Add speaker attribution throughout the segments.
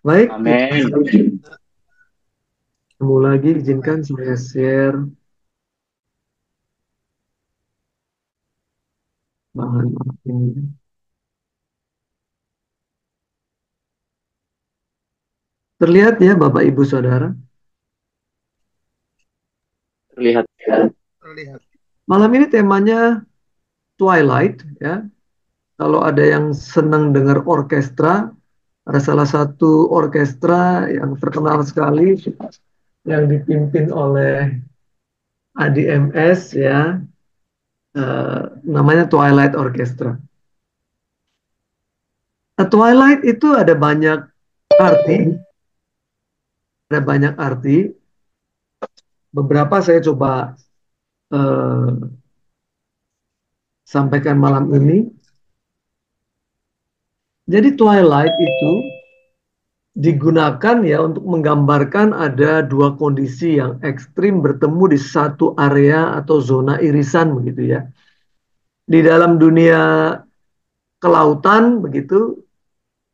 Speaker 1: Baik, kita
Speaker 2: Amin.
Speaker 1: ketemu lagi. Izinkan saya share bahan ini. Terlihat ya, Bapak Ibu Saudara.
Speaker 2: Terlihat.
Speaker 3: Terlihat.
Speaker 1: Malam ini temanya Twilight ya. Kalau ada yang senang dengar orkestra, ada salah satu orkestra yang terkenal sekali yang dipimpin oleh ADMS ya, namanya Twilight Orchestra. Nah, Twilight itu arti, ada banyak arti. Beberapa saya coba eh, sampaikan malam ini. Jadi Twilight itu digunakan ya untuk menggambarkan ada dua kondisi yang ekstrim bertemu di satu area atau zona irisan begitu ya. Di dalam dunia kelautan begitu,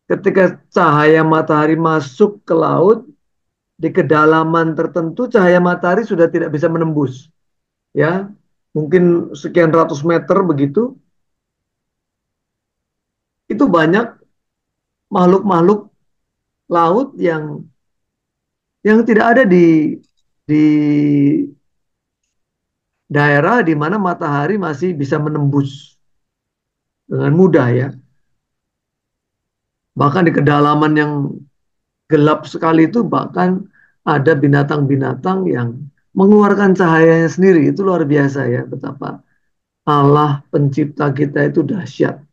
Speaker 1: ketika cahaya matahari masuk ke laut, di kedalaman tertentu cahaya matahari sudah tidak bisa menembus ya. Mungkin sekian ratus meter begitu. Itu banyak makhluk-makhluk laut yang tidak ada di daerah di mana matahari masih bisa menembus dengan mudah ya. Bahkan di kedalaman yang gelap sekali itu bahkan ada binatang-binatang yang mengeluarkan cahayanya sendiri. Itu luar biasa ya betapa Allah pencipta kita itu dahsyat.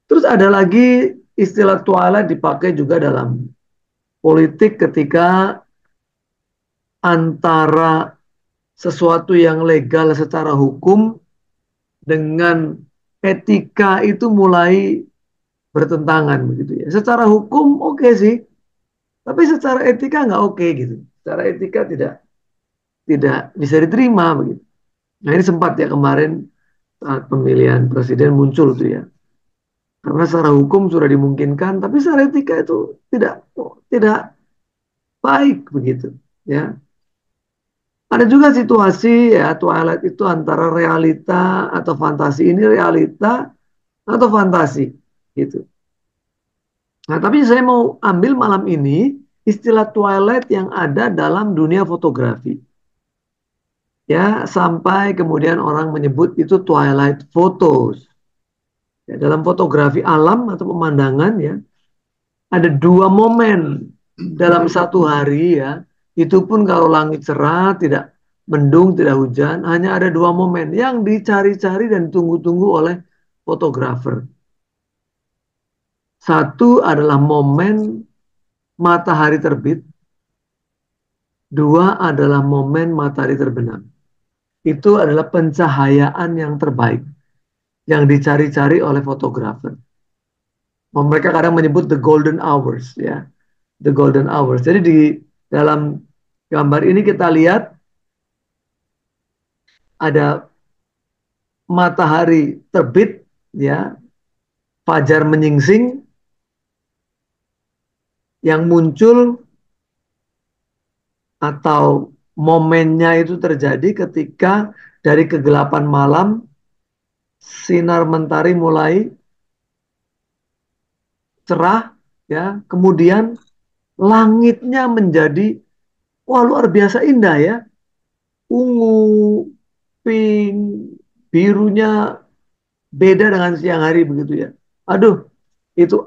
Speaker 1: Terus ada lagi istilah twilight dipakai juga dalam politik ketika antara sesuatu yang legal secara hukum dengan etika itu mulai bertentangan begitu ya. Secara hukum oke sih, tapi secara etika nggak oke gitu. Secara etika tidak tidak bisa diterima begitu. Nah ini sempat ya kemarin saat pemilihan presiden muncul tuh ya. Karena secara hukum sudah dimungkinkan, tapi secara etika itu tidak tidak baik begitu ya. Ada juga situasi ya Twilight itu antara realita atau fantasi. Ini realita atau fantasi gitu. Nah, tapi saya mau ambil malam ini istilah Twilight yang ada dalam dunia fotografi. Ya, sampai kemudian orang menyebut itu Twilight photos. Ya, dalam fotografi alam atau pemandangan ya, ada dua momen dalam satu hari ya. Itu pun kalau langit cerah, tidak mendung, tidak hujan, hanya ada dua momen yang dicari-cari dan ditunggu-tunggu oleh fotografer. Satu adalah momen matahari terbit, dua adalah momen matahari terbenam. Itu adalah pencahayaan yang terbaik yang dicari-cari oleh fotografer. Mereka kadang menyebut the golden hours ya, the golden hours. Jadi di dalam gambar ini kita lihat ada matahari terbit ya, fajar menyingsing yang muncul atau momennya itu terjadi ketika dari kegelapan malam sinar mentari mulai cerah ya, kemudian langitnya menjadi wah luar biasa indah ya, ungu, pink, birunya beda dengan siang hari begitu ya. Aduh, itu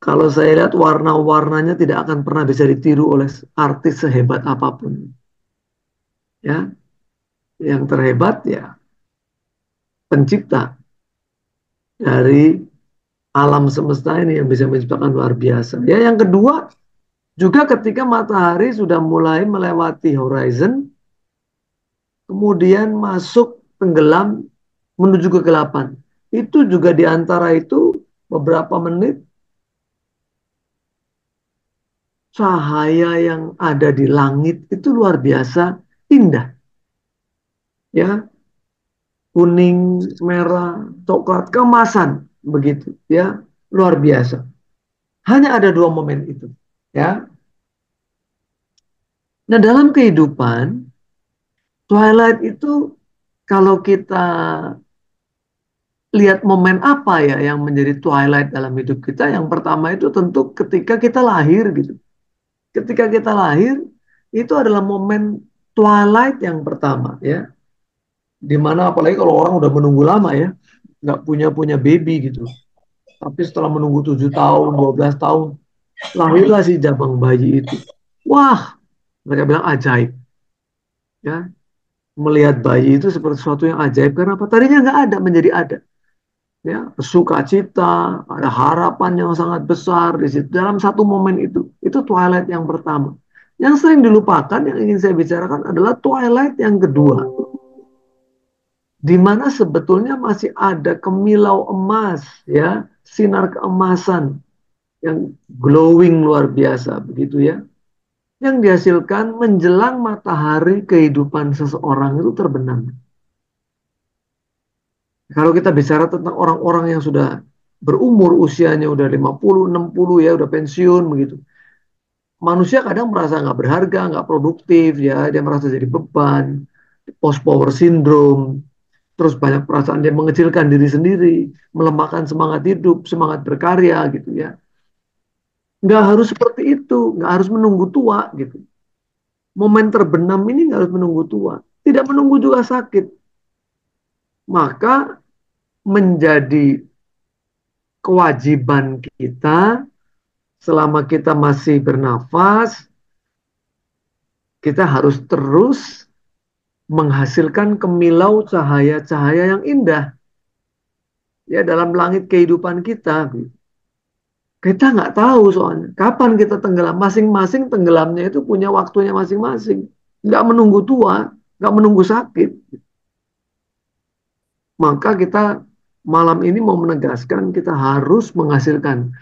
Speaker 1: kalau saya lihat warna-warnanya tidak akan pernah bisa ditiru oleh artis sehebat apapun. Ya, yang terhebat ya pencipta dari alam semesta ini yang bisa menciptakan luar biasa. Ya, yang kedua juga ketika matahari sudah mulai melewati horizon, kemudian masuk tenggelam menuju kegelapan. Itu juga di antara itu beberapa menit cahaya yang ada di langit itu luar biasa indah. Ya, kuning, merah, coklat, kemasan begitu ya, luar biasa. Hanya ada dua momen itu, ya. Nah, dalam kehidupan, twilight itu kalau kita lihat momen apa ya yang menjadi twilight dalam hidup kita, yang pertama itu tentu ketika kita lahir gitu. Ketika kita lahir, itu adalah momen twilight yang pertama ya. Dimana apalagi kalau orang udah menunggu lama ya, nggak punya punya baby gitu. Tapi setelah menunggu 7 tahun, 12 tahun, lahirlah si jabang bayi itu. Wah, mereka bilang ajaib ya. Melihat bayi itu seperti sesuatu yang ajaib karena apa? Tadinya nggak ada menjadi ada. Ya, sukacita, ada harapan yang sangat besar di situ dalam satu momen itu. Itu twilight yang pertama. Yang sering dilupakan yang ingin saya bicarakan adalah twilight yang kedua, di mana sebetulnya masih ada kemilau emas, ya, sinar keemasan yang glowing luar biasa begitu ya, yang dihasilkan menjelang matahari kehidupan seseorang itu terbenam. Kalau kita bicara tentang orang-orang yang sudah berumur, usianya udah 50, 60 ya, udah pensiun begitu. Manusia kadang merasa nggak berharga, nggak produktif ya, dia merasa jadi beban, post power syndrome, terus banyak perasaan dia mengecilkan diri sendiri, melemahkan semangat hidup, semangat berkarya gitu ya. Nggak harus seperti itu, nggak harus menunggu tua gitu. Momen terbenam ini nggak harus menunggu tua, tidak menunggu juga sakit. Maka menjadi kewajiban kita selama kita masih bernafas, kita harus terus menghasilkan kemilau cahaya-cahaya yang indah ya dalam langit kehidupan kita. Kita nggak tahu soalnya kapan kita tenggelam. Masing-masing tenggelamnya itu punya waktunya masing-masing. Nggak menunggu tua, nggak menunggu sakit. Maka kita malam ini mau menegaskan kita harus menghasilkan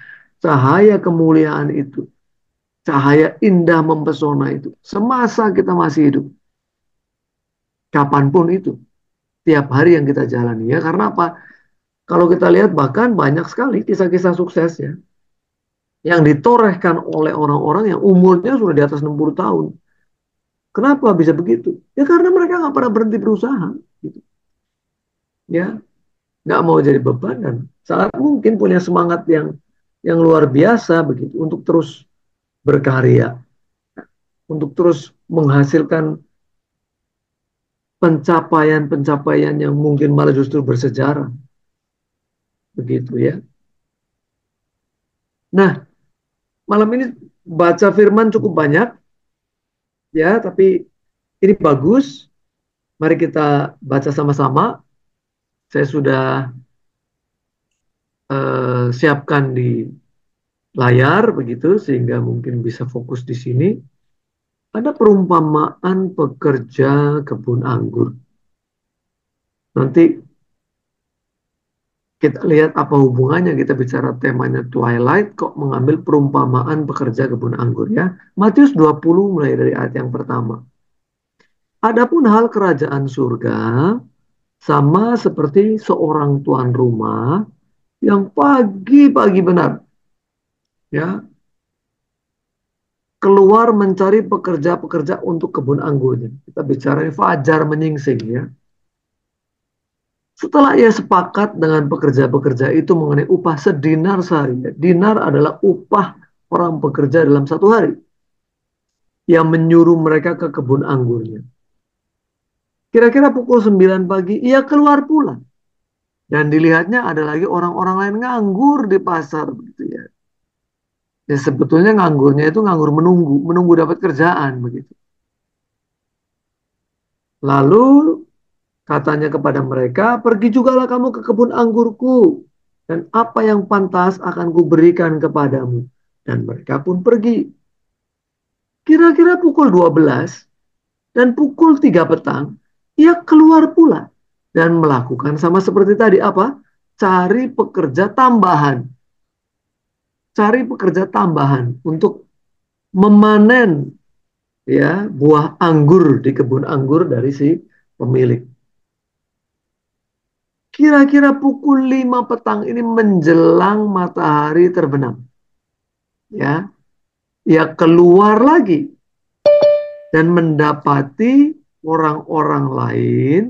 Speaker 1: cahaya kemuliaan itu. Cahaya indah mempesona itu. Semasa kita masih hidup. Kapanpun itu. Tiap hari yang kita jalani ya. Karena apa? Kalau kita lihat bahkan banyak sekali kisah-kisah sukses ya. Yang ditorehkan oleh orang-orang yang umurnya sudah di atas 60 tahun. Kenapa bisa begitu? Ya karena mereka nggak pernah berhenti berusaha. Gitu. Ya, nggak mau jadi beban dan sangat mungkin punya semangat yang luar biasa begitu untuk terus berkarya, untuk terus menghasilkan pencapaian-pencapaian yang mungkin malah justru bersejarah begitu ya. Nah, malam ini baca firman cukup banyak ya, tapi ini bagus. Mari kita baca sama-sama. Saya sudah siapkan di layar begitu sehingga mungkin bisa fokus di sini. Ada perumpamaan pekerja kebun anggur. Nanti kita lihat apa hubungannya kita bicara temanya Twilight kok mengambil perumpamaan pekerja kebun anggur ya. Matius 20 mulai dari ayat yang pertama. Adapun hal kerajaan surga sama seperti seorang tuan rumah yang pagi-pagi benar ya keluar mencari pekerja-pekerja untuk kebun anggurnya. Kita bicara fajar menyingsing ya. Setelah ia sepakat dengan pekerja-pekerja itu mengenai upah sedinar sehari. Dinar adalah upah orang bekerja dalam satu hari. Yang menyuruh mereka ke kebun anggurnya. Kira-kira pukul 9 pagi ia keluar pula. Dan dilihatnya ada lagi orang-orang lain nganggur di pasar. Begitu ya. Ya sebetulnya nganggurnya itu nganggur menunggu. Menunggu dapat kerjaan. Begitu. Lalu katanya kepada mereka, pergi jugalah kamu ke kebun anggurku. Dan apa yang pantas akan kuberikan kepadamu. Dan mereka pun pergi. Kira-kira pukul 12 dan pukul 3 petang, ia keluar pula. Dan melakukan sama seperti tadi. Apa? Cari pekerja tambahan. Cari pekerja tambahan untuk memanen ya buah anggur di kebun anggur dari si pemilik. Kira-kira pukul 5 petang ini menjelang matahari terbenam. ya, ia keluar lagi dan mendapati orang-orang lain,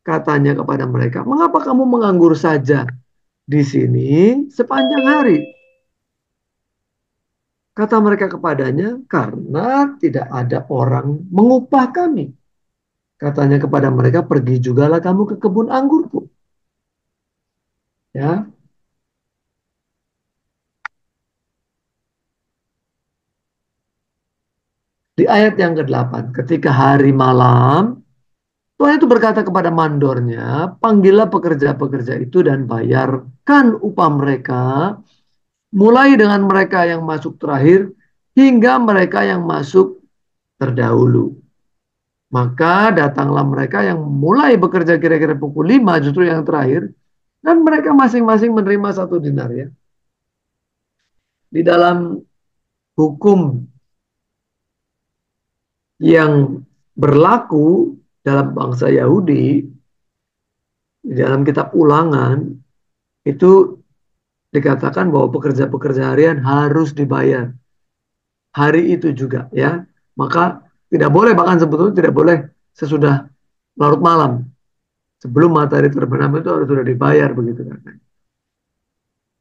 Speaker 1: katanya kepada mereka, "Mengapa kamu menganggur saja di sini sepanjang hari?" Kata mereka kepadanya, "Karena tidak ada orang mengupah kami." Katanya kepada mereka, "Pergi jugalah kamu ke kebun anggurku." Ya, di ayat yang ke-8, ketika hari malam, Tuhan itu berkata kepada mandornya, "Panggillah pekerja-pekerja itu dan bayarkan upah mereka, mulai dengan mereka yang masuk terakhir hingga mereka yang masuk terdahulu." Maka datanglah mereka yang mulai bekerja kira-kira pukul 5, justru yang terakhir, dan mereka masing-masing menerima 1 dinar, ya. Di dalam hukum yang berlaku dalam bangsa Yahudi, di dalam kitab Ulangan, itu dikatakan bahwa pekerja-pekerja harian harus dibayar hari itu juga, ya. Maka tidak boleh, bahkan sebetulnya tidak boleh sesudah larut malam, sebelum matahari terbenam itu harus sudah dibayar, begitu kan.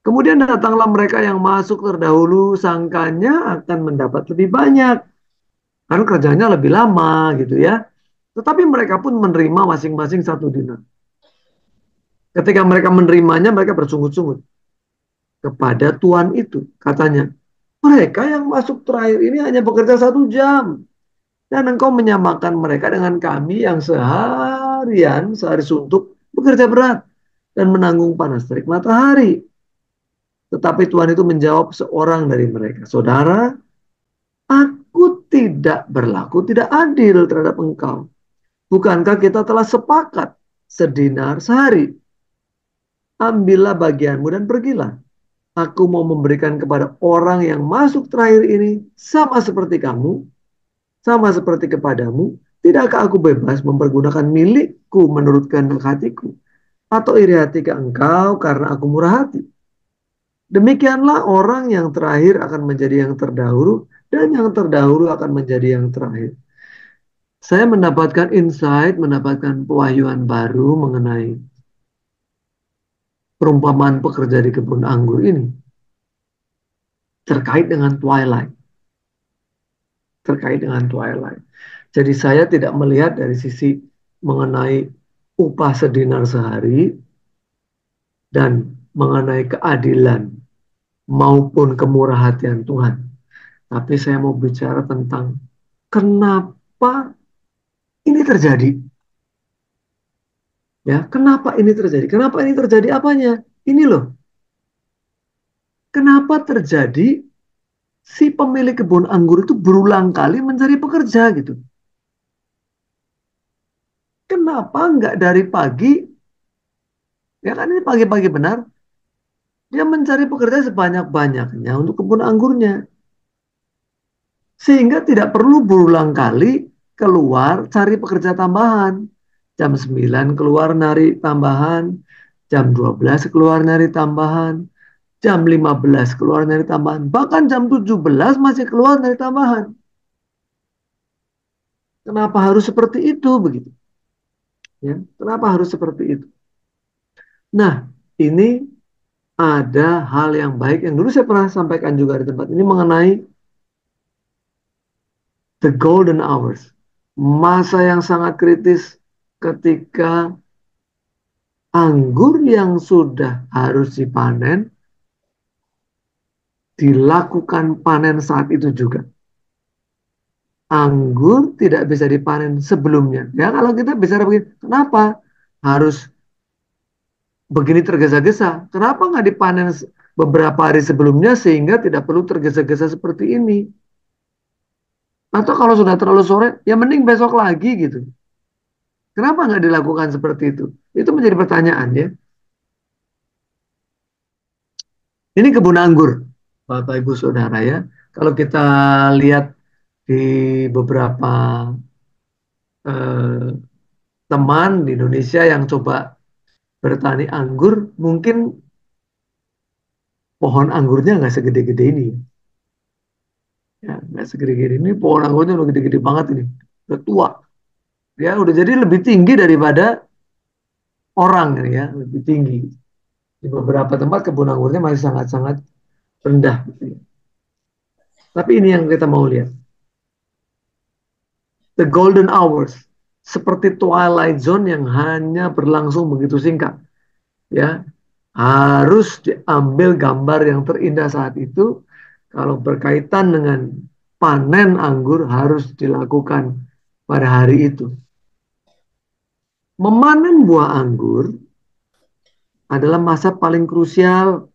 Speaker 1: Kemudian datanglah mereka yang masuk terdahulu, sangkanya akan mendapat lebih banyak karena kerjanya lebih lama, gitu ya. Tetapi mereka pun menerima masing-masing 1 dinar. Ketika mereka menerimanya, mereka bersungut-sungut kepada tuan itu. Katanya, "Mereka yang masuk terakhir ini hanya bekerja 1 jam. Dan engkau menyamakan mereka dengan kami yang seharian, sehari suntuk, bekerja berat dan menanggung panas terik matahari." Tetapi Tuhan itu menjawab seorang dari mereka, "Saudara, aku tidak berlaku tidak adil terhadap engkau. Bukankah kita telah sepakat 1 dinar sehari? Ambillah bagianmu dan pergilah. Aku mau memberikan kepada orang yang masuk terakhir ini sama seperti kamu, sama seperti kepadamu. Tidakkah aku bebas mempergunakan milikku menurut kehendak hatiku? Atau iri hati ke engkau karena aku murah hati?" Demikianlah orang yang terakhir akan menjadi yang terdahulu, dan yang terdahulu akan menjadi yang terakhir. Saya mendapatkan insight, mendapatkan pewahyuan baru mengenai perumpamaan pekerja di kebun anggur ini terkait dengan twilight, terkait dengan twilight. Jadi saya tidak melihat dari sisi mengenai upah 1 dinar sehari dan mengenai keadilan maupun kemurahhatian Tuhan. Tapi saya mau bicara tentang kenapa ini terjadi. Ya, kenapa ini terjadi? Kenapa ini terjadi apanya? Ini loh. Kenapa terjadi si pemilik kebun anggur itu berulang kali mencari pekerja gitu? Kenapa nggak dari pagi, ya kan ini pagi-pagi benar, dia mencari pekerja sebanyak-banyaknya untuk kebun anggurnya. Sehingga tidak perlu berulang kali keluar cari pekerja tambahan. Jam 9 keluar nari tambahan, jam 12 keluar nari tambahan, jam 15 keluar nari tambahan, bahkan jam 17 masih keluar nari tambahan. Kenapa harus seperti itu begitu? Ya, kenapa harus seperti itu? Nah, ini ada hal yang baik yang dulu saya pernah sampaikan juga di tempat ini mengenai the golden hours. Masa yang sangat kritis ketika anggur yang sudah harus dipanen dilakukan panen saat itu juga. Anggur tidak bisa dipanen sebelumnya. Ya, kalau kita bicara begini, kenapa harus begini tergesa-gesa? Kenapa nggak dipanen beberapa hari sebelumnya sehingga tidak perlu tergesa-gesa seperti ini? Atau kalau sudah terlalu sore, ya mending besok lagi gitu. Kenapa nggak dilakukan seperti itu? Itu menjadi pertanyaan, ya. Ini kebun anggur, Bapak Ibu Saudara, ya. Kalau kita lihat di beberapa eh, teman di Indonesia yang coba bertani anggur, mungkin pohon anggurnya nggak segede-gede ini. Ya, nggak segede-gede ini. Pohon anggurnya udah gede-gede banget ini. Udah tua. Ya, udah jadi lebih tinggi daripada orang ini ya, lebih tinggi. Di beberapa tempat kebun anggurnya masih sangat-sangat rendah. Gitu ya. Tapi ini yang kita mau lihat. The golden hours. Seperti twilight zone yang hanya berlangsung begitu singkat. Ya, harus diambil gambar yang terindah saat itu. Kalau berkaitan dengan panen anggur harus dilakukan pada hari itu. Memanen buah anggur adalah masa paling krusial,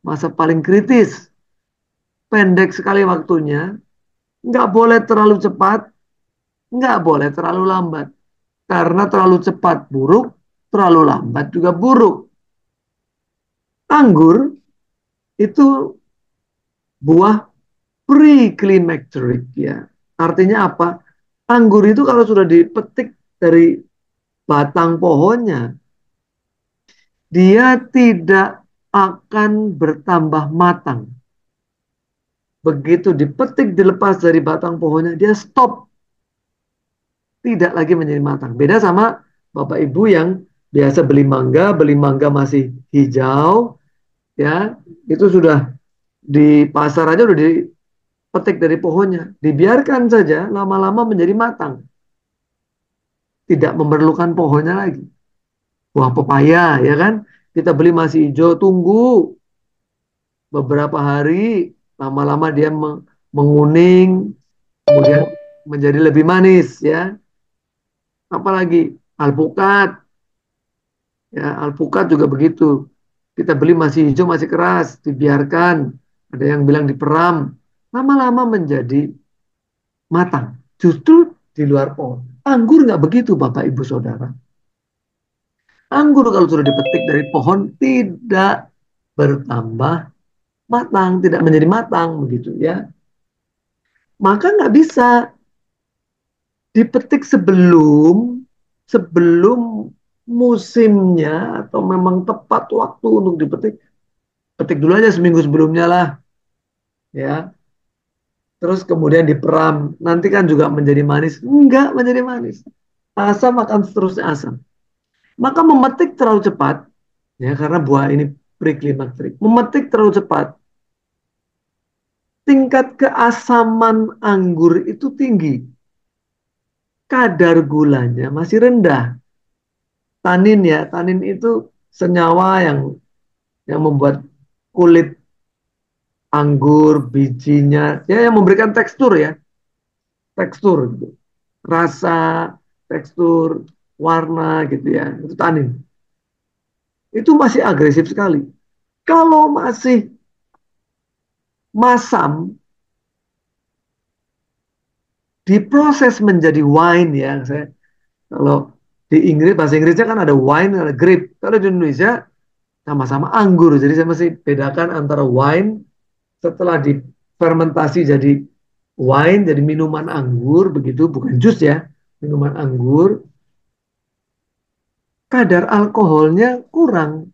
Speaker 1: masa paling kritis. Pendek sekali waktunya, nggak boleh terlalu cepat, nggak boleh terlalu lambat. Karena terlalu cepat buruk, terlalu lambat juga buruk. Anggur itu buah pre-climacteric ya. Artinya apa? Anggur itu kalau sudah dipetik dari batang pohonnya, dia tidak akan bertambah matang. Begitu dipetik, dilepas dari batang pohonnya, dia stop. Tidak lagi menjadi matang. Beda sama Bapak Ibu yang biasa beli mangga masih hijau, ya, itu sudah di pasar aja udah dipetik dari pohonnya. Dibiarkan saja lama-lama menjadi matang. Tidak memerlukan pohonnya lagi. Buah pepaya, ya kan? Kita beli masih hijau, tunggu beberapa hari, lama-lama dia menguning, kemudian menjadi lebih manis, ya. Apalagi alpukat, ya, alpukat juga begitu. Kita beli masih hijau, masih keras, dibiarkan. Ada yang bilang diperam, lama-lama menjadi matang. Justru di luar pohon. Anggur nggak begitu, Bapak Ibu Saudara. Anggur kalau sudah dipetik dari pohon tidak bertambah matang, tidak menjadi matang begitu ya. Maka nggak bisa dipetik sebelum sebelum musimnya atau memang tepat waktu untuk dipetik. Petik dulu aja seminggu sebelumnya lah, ya. Terus kemudian diperam, nanti kan juga menjadi manis. Enggak menjadi manis. Asam akan seterusnya asam. Maka memetik terlalu cepat, ya karena buah ini preklimakterik. Memetik terlalu cepat, tingkat keasaman anggur itu tinggi. Kadar gulanya masih rendah. Tanin ya, tanin itu senyawa yang membuat kulit anggur, bijinya, ya yang memberikan tekstur ya, tekstur gitu. Rasa, tekstur, warna gitu ya, itu tanin. Itu masih agresif sekali. Kalau masih masam, diproses menjadi wine ya, kalau di Inggris, bahasa Inggrisnya kan ada wine, ada grape. Kalau di Indonesia sama-sama anggur. Jadi saya masih bedakan antara wine setelah difermentasi jadi wine, jadi minuman anggur, begitu, bukan jus ya, minuman anggur, kadar alkoholnya kurang,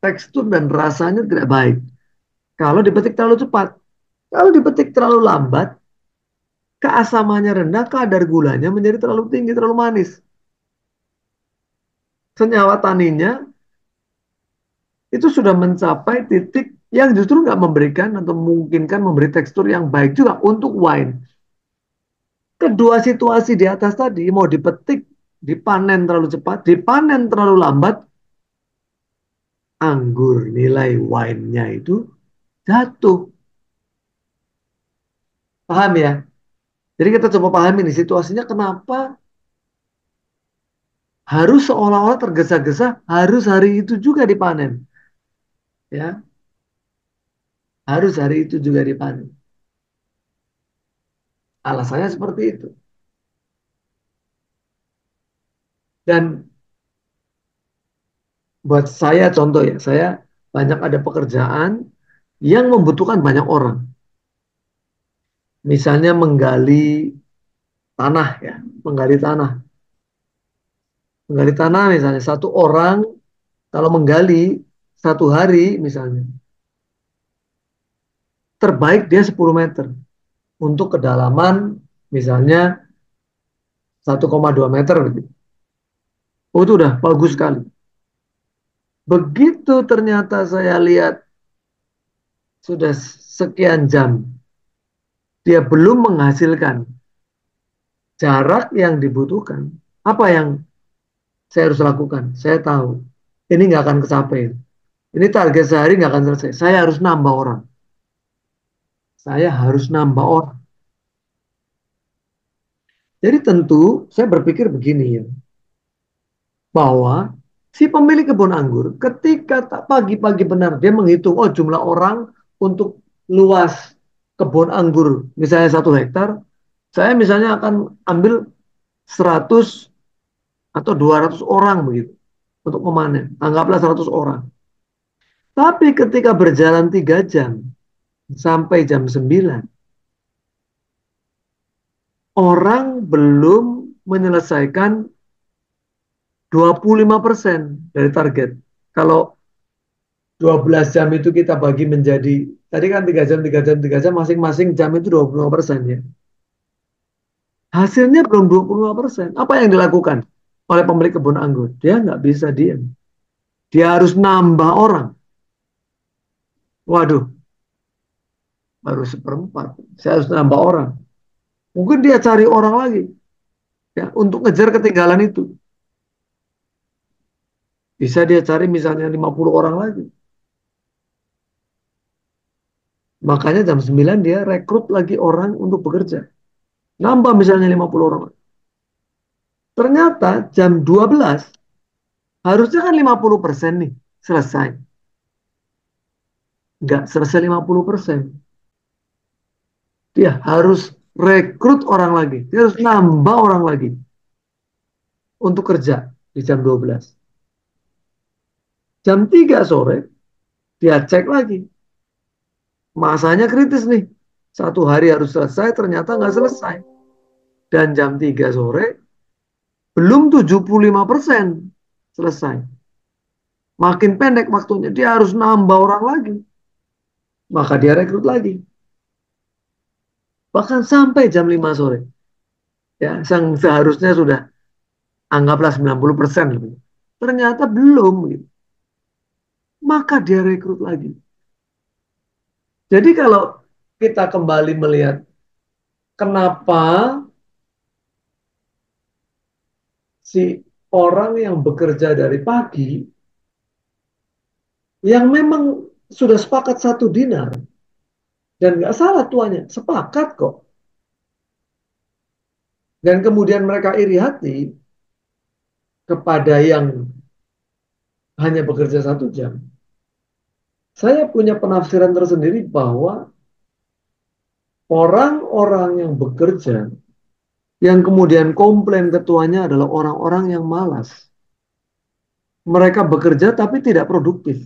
Speaker 1: tekstur dan rasanya tidak baik. Kalau dipetik terlalu cepat, kalau dipetik terlalu lambat, keasamannya rendah, kadar gulanya menjadi terlalu tinggi, terlalu manis. Senyawa taninnya itu sudah mencapai titik yang justru nggak memberikan atau memungkinkan memberi tekstur yang baik juga untuk wine. Kedua situasi di atas tadi mau dipetik, dipanen terlalu cepat, dipanen terlalu lambat, anggur nilai wine-nya itu jatuh. Paham ya? Jadi kita coba pahami nih situasinya kenapa harus seolah-olah tergesa-gesa harus hari itu juga dipanen. Ya, harus hari itu juga dipanen. Alasannya seperti itu. Dan buat saya contoh ya, saya banyak ada pekerjaan yang membutuhkan banyak orang. Misalnya menggali tanah ya, menggali tanah. Menggali tanah misalnya satu orang kalau menggali satu hari misalnya terbaik dia 10 meter untuk kedalaman misalnya 1,2 meter gitu. Oh, itu udah bagus sekali. Begitu ternyata saya lihat sudah sekian jam, dia belum menghasilkan jarak yang dibutuhkan. Apa yang saya harus lakukan? Saya tahu ini nggak akan kecapai. Ini target sehari nggak akan selesai. Saya harus nambah orang. Saya harus nambah orang. Jadi tentu saya berpikir begini ya, bahwa si pemilik kebun anggur ketika tak pagi-pagi benar dia menghitung, oh jumlah orang untuk luas kebun anggur misalnya 1 hektar, saya misalnya akan ambil 100 atau 200 orang begitu untuk memanen. Anggaplah 100 orang. Tapi ketika berjalan 3 jam sampai jam 9, orang belum menyelesaikan 25% dari target. Kalau 12 jam itu kita bagi menjadi, tadi kan 3 jam, 3 jam, 3 jam, masing-masing jam itu 25% ya. Hasilnya belum 25%. Apa yang dilakukan oleh pemilik kebun anggur? Dia nggak bisa diam. Dia harus nambah orang. Waduh, baru seperempat. Saya harus nambah orang. Mungkin dia cari orang lagi ya untuk ngejar ketinggalan itu. Bisa dia cari misalnya 50 orang lagi. Makanya jam 9 dia rekrut lagi orang untuk bekerja. Nambah misalnya 50 orang. Ternyata jam 12 harusnya kan 50% nih selesai. Nggak selesai 50%. Dia harus rekrut orang lagi. Dia harus nambah orang lagi untuk kerja di jam 12. Jam 3 sore dia cek lagi. Masanya kritis nih. 1 hari harus selesai, ternyata nggak selesai. Dan jam 3 sore belum 75% selesai. Makin pendek waktunya, dia harus nambah orang lagi. Maka dia rekrut lagi. Bahkan sampai jam 5 sore. Ya, seharusnya sudah anggaplah 90% lebih. Ternyata belum gitu. Maka dia rekrut lagi. Jadi kalau kita kembali melihat kenapa si orang yang bekerja dari pagi yang memang sudah sepakat 1 dinar dan nggak salah tuanya sepakat kok, dan kemudian mereka iri hati kepada yang hanya bekerja 1 jam. Saya punya penafsiran tersendiri bahwa orang-orang yang bekerja yang kemudian komplain ketuanya adalah orang-orang yang malas. Mereka bekerja tapi tidak produktif.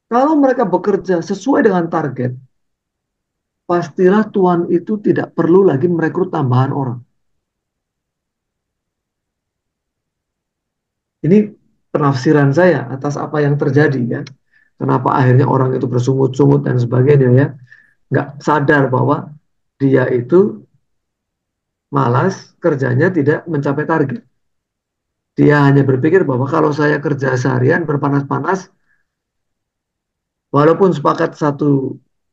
Speaker 1: Kalau mereka bekerja sesuai dengan target, pastilah tuan itu tidak perlu lagi merekrut tambahan orang. Ini penafsiran saya atas apa yang terjadi ya. Kenapa akhirnya orang itu bersungut-sungut dan sebagainya ya. Nggak sadar bahwa dia itu malas, kerjanya tidak mencapai target. Dia hanya berpikir bahwa kalau saya kerja seharian berpanas-panas, walaupun sepakat 1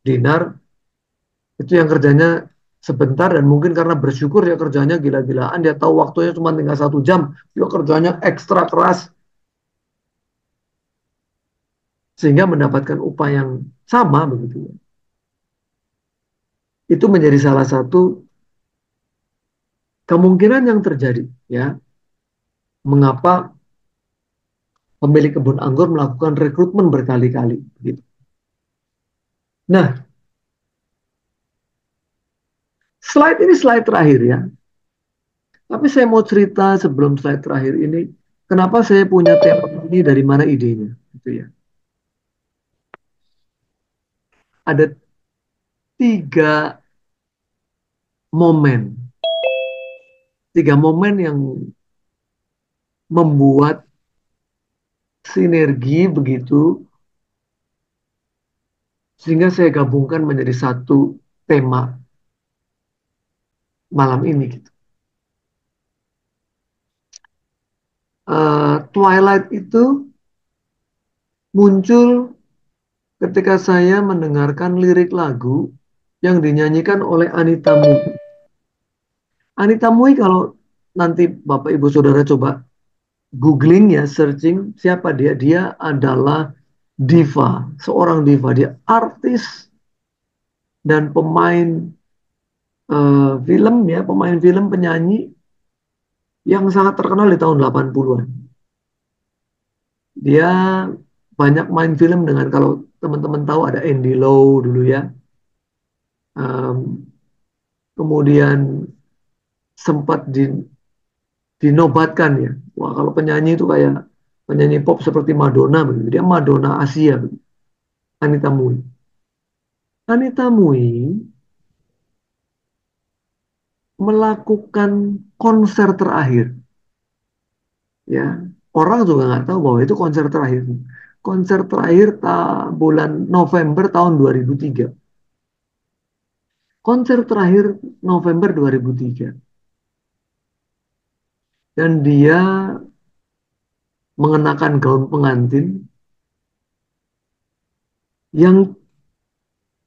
Speaker 1: dinar, itu yang kerjanya sebentar dan mungkin karena bersyukur dia kerjanya gila-gilaan, dia tahu waktunya cuma tinggal 1 jam, dia kerjanya ekstra keras sehingga mendapatkan upah yang sama begitu ya. Itu menjadi salah satu kemungkinan yang terjadi ya. Mengapa pemilik kebun anggur melakukan rekrutmen berkali-kali gitu. Nah, slide ini slide terakhir ya. Tapi saya mau cerita sebelum slide terakhir ini, kenapa saya punya tema ini, dari mana idenya gitu ya. Ada 3 momen. 3 momen yang membuat sinergi begitu Sehingga saya gabungkan menjadi satu tema malam ini gitu. Twilight itu muncul ketika saya mendengarkan lirik lagu yang dinyanyikan oleh Anita Mui. Anita Mui kalau nanti Bapak Ibu Saudara coba googling ya, searching siapa dia. Dia adalah diva, seorang diva. Dia artis dan pemain film ya, pemain film, penyanyi yang sangat terkenal di tahun 80-an. Dia banyak main film dengan, kalau teman-teman tahu, ada Andy Lau dulu ya. Um, Kemudian sempat dinobatkan ya. Wah, kalau penyanyi itu kayak penyanyi pop seperti Madonna begitu. Dia Madonna Asia begitu. Anita Mui. Anita Mui melakukan konser terakhir ya. Orang juga nggak tahu bahwa itu konser terakhir. Konser terakhir bulan November tahun 2003. Konser terakhir November 2003. Dan dia mengenakan gaun pengantin yang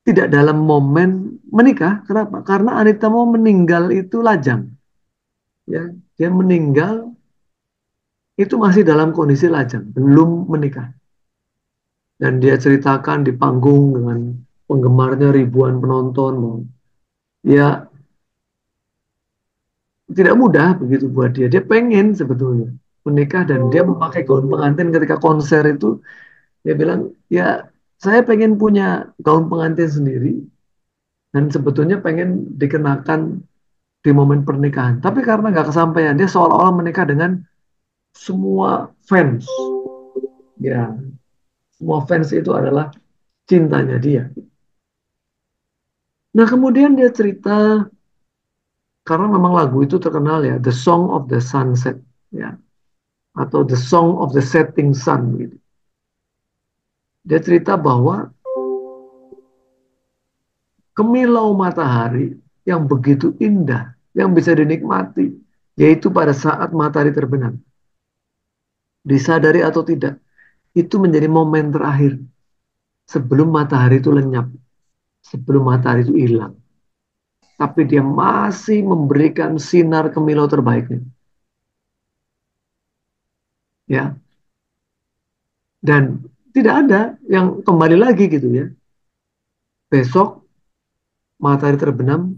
Speaker 1: tidak dalam momen menikah. Kenapa? Karena Anita mau meninggal itu lajang. Ya, dia meninggal itu masih dalam kondisi lajang, belum menikah. Dan dia ceritakan di panggung dengan penggemarnya ribuan penonton. Ya, tidak mudah begitu buat dia. Dia pengen sebetulnya menikah dan dia memakai gaun pengantin ketika konser itu. Dia bilang, ya saya pengen punya gaun pengantin sendiri dan sebetulnya pengen dikenakan di momen pernikahan. Tapi karena nggak kesampaian, dia seolah-olah menikah dengan semua fans. Ya, semua fans itu adalah cintanya dia. Nah, kemudian dia cerita, karena memang lagu itu terkenal ya, The Song of the Sunset, ya, atau The Song of the Setting Sun, gitu. Dia cerita bahwa kemilau matahari yang begitu indah, yang bisa dinikmati, yaitu pada saat matahari terbenam. Disadari atau tidak, itu menjadi momen terakhir sebelum matahari itu lenyap, sebelum matahari itu hilang. Tapi dia masih memberikan sinar kemilau terbaiknya. Ya, dan tidak ada yang kembali lagi gitu ya. Besok matahari terbenam,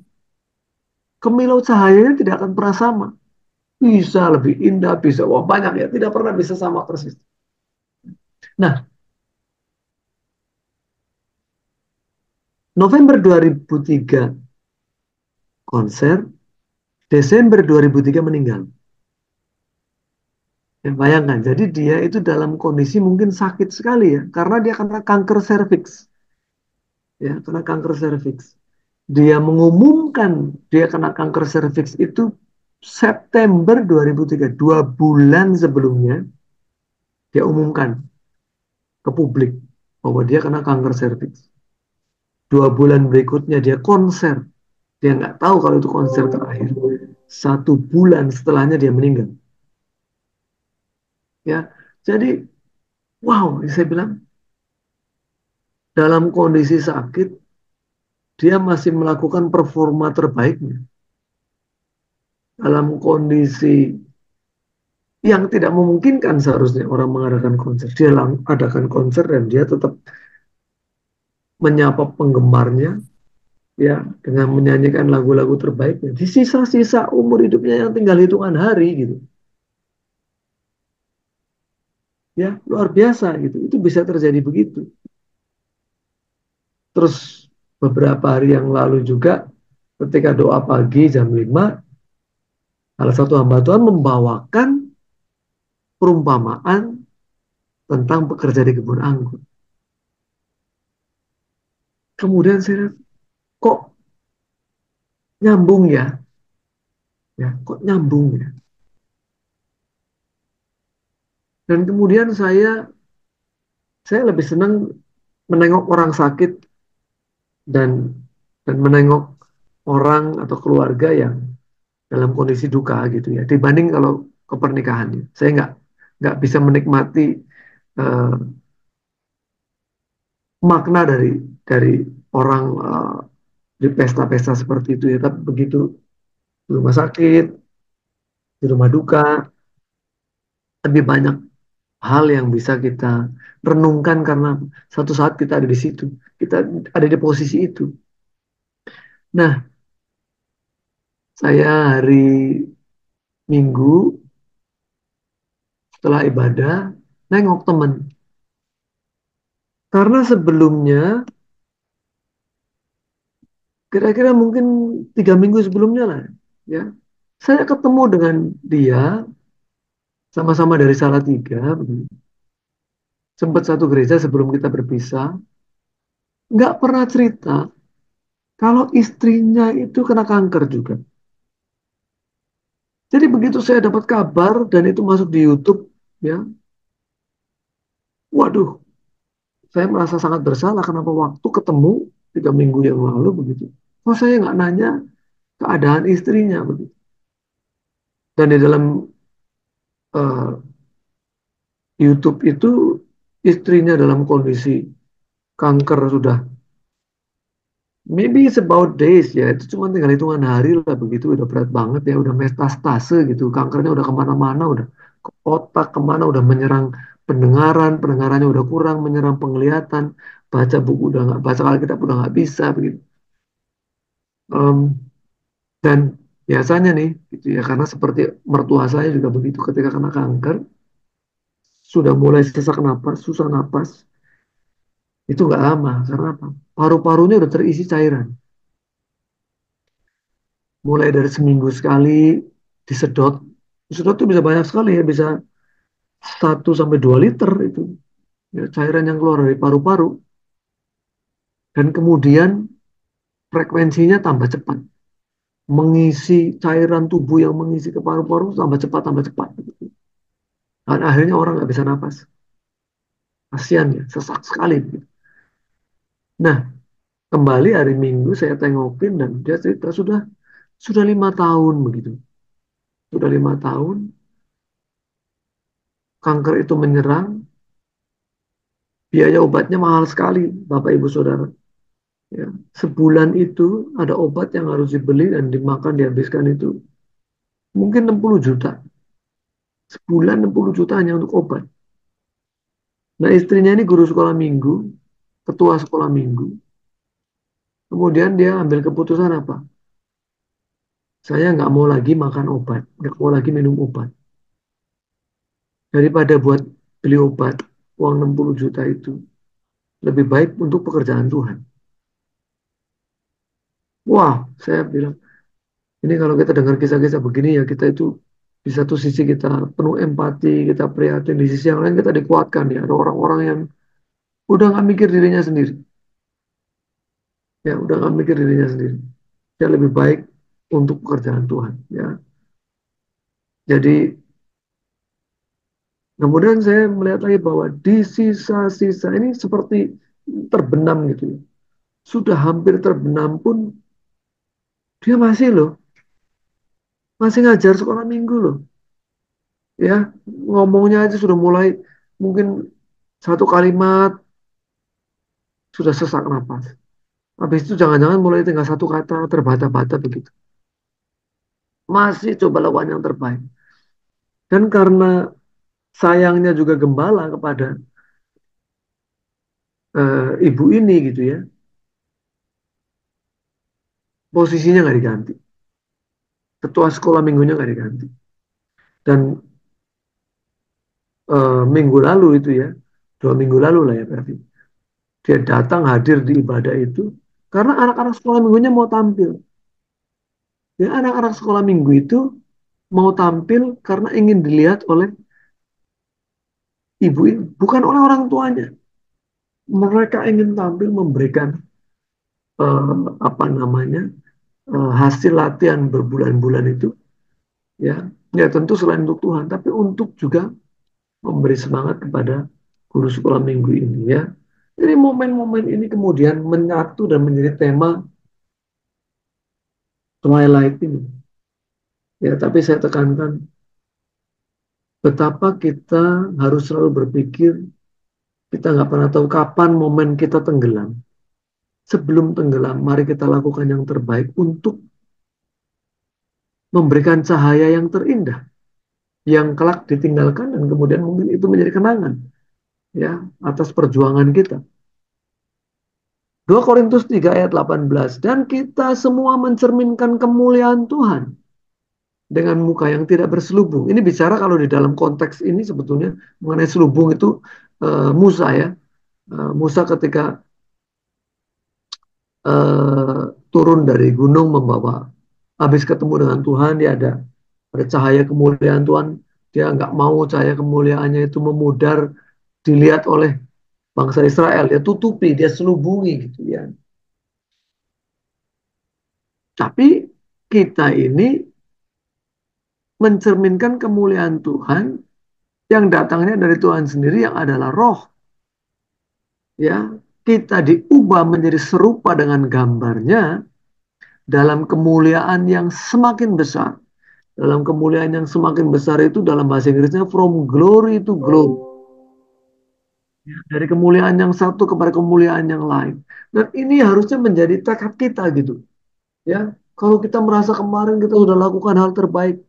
Speaker 1: kemilau cahayanya tidak akan pernah sama. Bisa lebih indah, bisa wah banyak ya, tidak pernah bisa sama persis. Nah, November 2003 konser, Desember 2003 meninggal. Ya, bayangkan, jadi dia itu dalam kondisi mungkin sakit sekali ya, karena dia kena kanker serviks. Ya, kena kanker serviks. Dia mengumumkan dia kena kanker serviks itu September 2003, 2 bulan sebelumnya dia umumkan ke publik bahwa dia kena kanker serviks. 2 bulan berikutnya dia konser, dia nggak tahu kalau itu konser terakhir. 1 bulan setelahnya dia meninggal. Ya, jadi wow, saya bilang dalam kondisi sakit dia masih melakukan performa terbaiknya. Dalam kondisi yang tidak memungkinkan seharusnya orang mengadakan konser. Dia adakan konser dan dia tetap menyapa penggemarnya ya dengan menyanyikan lagu-lagu terbaiknya di sisa-sisa umur hidupnya yang tinggal hitungan hari gitu. Ya, luar biasa gitu. Itu bisa terjadi begitu. Terus beberapa hari yang lalu juga ketika doa pagi jam 5, salah satu hamba Tuhan membawakan perumpamaan tentang pekerja di kebun anggur. Kemudian saya lihat, kok nyambung ya? Ya, kok nyambung ya? Dan kemudian saya lebih senang menengok orang sakit dan menengok orang atau keluarga yang dalam kondisi duka gitu ya, dibanding kalau ke pernikahannya. Saya nggak bisa menikmati eh, makna dari orang di pesta-pesta seperti itu ya. Tapi begitu di rumah sakit, di rumah duka, lebih banyak hal yang bisa kita renungkan karena satu saat kita ada di situ, kita ada di posisi itu. Nah, saya hari Minggu setelah ibadah nengok temen karena sebelumnya kira-kira mungkin 3 minggu sebelumnya lah ya, saya ketemu dengan dia sama-sama dari Salatiga, sempat satu gereja sebelum kita berpisah, nggak pernah cerita kalau istrinya itu kena kanker juga. Jadi begitu saya dapat kabar dan itu masuk di YouTube, ya, waduh, saya merasa sangat bersalah kenapa waktu ketemu 3 minggu yang lalu begitu. Kok saya nggak nanya keadaan istrinya begitu. Dan di dalam eh, YouTube itu istrinya dalam kondisi kanker sudah maybe it's about days ya, itu cuma tinggal hitungan hari lah begitu, udah berat banget ya, udah metastase gitu, kankernya udah kemana-mana, udah ke otak kemana, udah menyerang pendengaran, pendengarannya udah kurang, menyerang penglihatan, baca buku udah nggak, baca Alkitab udah nggak bisa begitu. Em, dan biasanya nih gitu ya, karena seperti mertua saya juga begitu, ketika kena kanker sudah mulai sesak napas, susah napas, itu nggak lama karena apa? Paru-parunya udah terisi cairan. Mulai dari seminggu sekali disedot. Disedot itu bisa banyak sekali ya, bisa 1 sampai 2 liter itu ya, cairan yang keluar dari paru-paru, dan kemudian frekuensinya tambah cepat. Mengisi cairan tubuh yang mengisi ke paru-paru tambah cepat, tambah cepat. Dan akhirnya orang nggak bisa napas. Kasian ya, sesak sekali. Nah, kembali hari Minggu saya tengokin dan dia cerita sudah 5 tahun begitu. Sudah 5 tahun kanker itu menyerang, biaya obatnya mahal sekali, Bapak Ibu Saudara. Ya, sebulan itu ada obat yang harus dibeli dan dimakan dihabiskan itu mungkin 60 juta. Sebulan 60 juta hanya untuk obat. Nah, istrinya ini guru sekolah minggu, ketua sekolah minggu. Kemudian dia ambil keputusan apa? Saya nggak mau lagi makan obat, nggak mau lagi minum obat. Daripada buat beli obat, uang 60 juta itu lebih baik untuk pekerjaan Tuhan. Wah, saya bilang, ini kalau kita dengar kisah-kisah begini ya, kita itu di satu sisi kita penuh empati, kita prihatin, di sisi yang lain kita dikuatkan ya. Ada orang-orang yang udah nggak mikir dirinya sendiri, ya udah nggak mikir dirinya sendiri. Dia lebih baik untuk pekerjaan Tuhan, ya. Jadi kemudian saya melihat lagi bahwa di sisa-sisa ini seperti terbenam gitu ya. Sudah hampir terbenam pun dia masih loh, masih ngajar sekolah minggu loh, ya. Ngomongnya aja sudah mulai mungkin satu kalimat sudah sesak napas. Habis itu jangan-jangan mulai tinggal satu kata terbata-bata begitu. Masih coba lakukan yang terbaik. Dan karena sayangnya juga gembala kepada ibu ini gitu ya, posisinya nggak diganti. Ketua sekolah minggunya nggak diganti. Dan minggu lalu itu ya, 2 minggu lalu lah ya berarti. Dia datang hadir di ibadah itu karena anak-anak sekolah minggunya mau tampil. Ya, anak-anak sekolah minggu itu mau tampil karena ingin dilihat oleh ibu ini, bukan oleh orang tuanya. Mereka ingin tampil memberikan apa namanya, hasil latihan berbulan-bulan itu, ya, ya tentu selain untuk Tuhan, tapi untuk juga memberi semangat kepada guru sekolah minggu ini ya. Jadi momen-momen ini kemudian menyatu dan menjadi tema Twilight ini. Ya, tapi saya tekankan betapa kita harus selalu berpikir kita nggak pernah tahu kapan momen kita tenggelam. Sebelum tenggelam, mari kita lakukan yang terbaik untuk memberikan cahaya yang terindah, yang kelak ditinggalkan dan kemudian mungkin itu menjadi kenangan ya atas perjuangan kita. 2 Korintus 3 ayat 18, dan kita semua mencerminkan kemuliaan Tuhan dengan muka yang tidak berselubung. Ini bicara kalau di dalam konteks ini sebetulnya mengenai selubung itu Musa ya. Musa ketika uh, turun dari gunung membawa, habis ketemu dengan Tuhan, dia ada cahaya kemuliaan Tuhan. Dia nggak mau cahaya kemuliaannya itu memudar dilihat oleh bangsa Israel. Dia tutupi, dia selubungi gitu ya. Tapi kita ini mencerminkan kemuliaan Tuhan yang datangnya dari Tuhan sendiri yang adalah roh. Ya, kita diubah menjadi serupa dengan gambarnya dalam kemuliaan yang semakin besar. Dalam kemuliaan yang semakin besar itu dalam bahasa Inggrisnya from glory to glory. Dari kemuliaan yang satu kepada kemuliaan yang lain. Dan ini harusnya menjadi tekad kita gitu. Ya, kalau kita merasa kemarin kita sudah lakukan hal terbaik,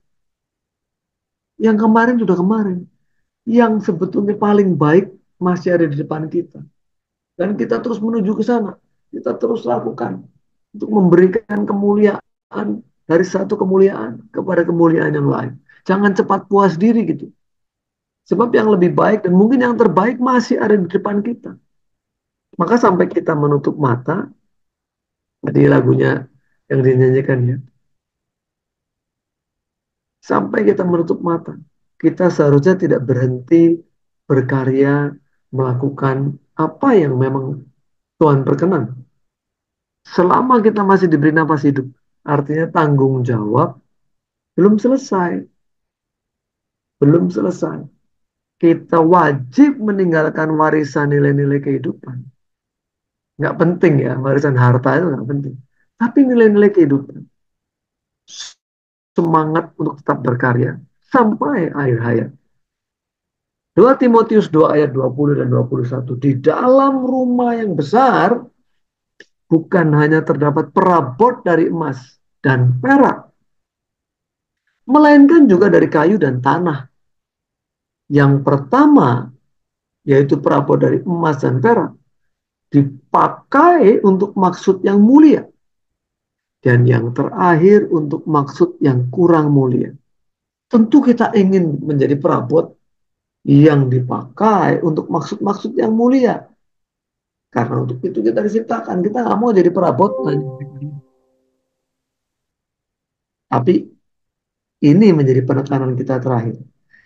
Speaker 1: yang kemarin sudah kemarin. Yang sebetulnya paling baik masih ada di depan kita. Dan kita terus menuju ke sana. Kita terus lakukan untuk memberikan kemuliaan dari satu kemuliaan kepada kemuliaan yang lain. Jangan cepat puas diri gitu. Sebab yang lebih baik dan mungkin yang terbaik masih ada di depan kita. Maka sampai kita menutup mata, tadi lagunya yang dinyanyikan ya, sampai kita menutup mata, kita seharusnya tidak berhenti berkarya, melakukan apa yang memang Tuhan berkenan. Selama kita masih diberi nafas hidup, artinya tanggung jawab belum selesai, belum selesai. Kita wajib meninggalkan warisan nilai-nilai kehidupan. Nggak penting ya, warisan harta itu nggak penting. Tapi nilai-nilai kehidupan, semangat untuk tetap berkarya sampai akhir hayat. 2 Timotius 2 ayat 20 dan 21. Di dalam rumah yang besar, bukan hanya terdapat perabot dari emas dan perak, melainkan juga dari kayu dan tanah. Yang pertama, yaitu perabot dari emas dan perak, dipakai untuk maksud yang mulia. Dan yang terakhir untuk maksud yang kurang mulia. Tentu kita ingin menjadi perabot yang dipakai untuk maksud-maksud yang mulia. Karena untuk itu kita diciptakan. Kita nggak mau jadi perabot. Tapi ini menjadi penekanan kita terakhir.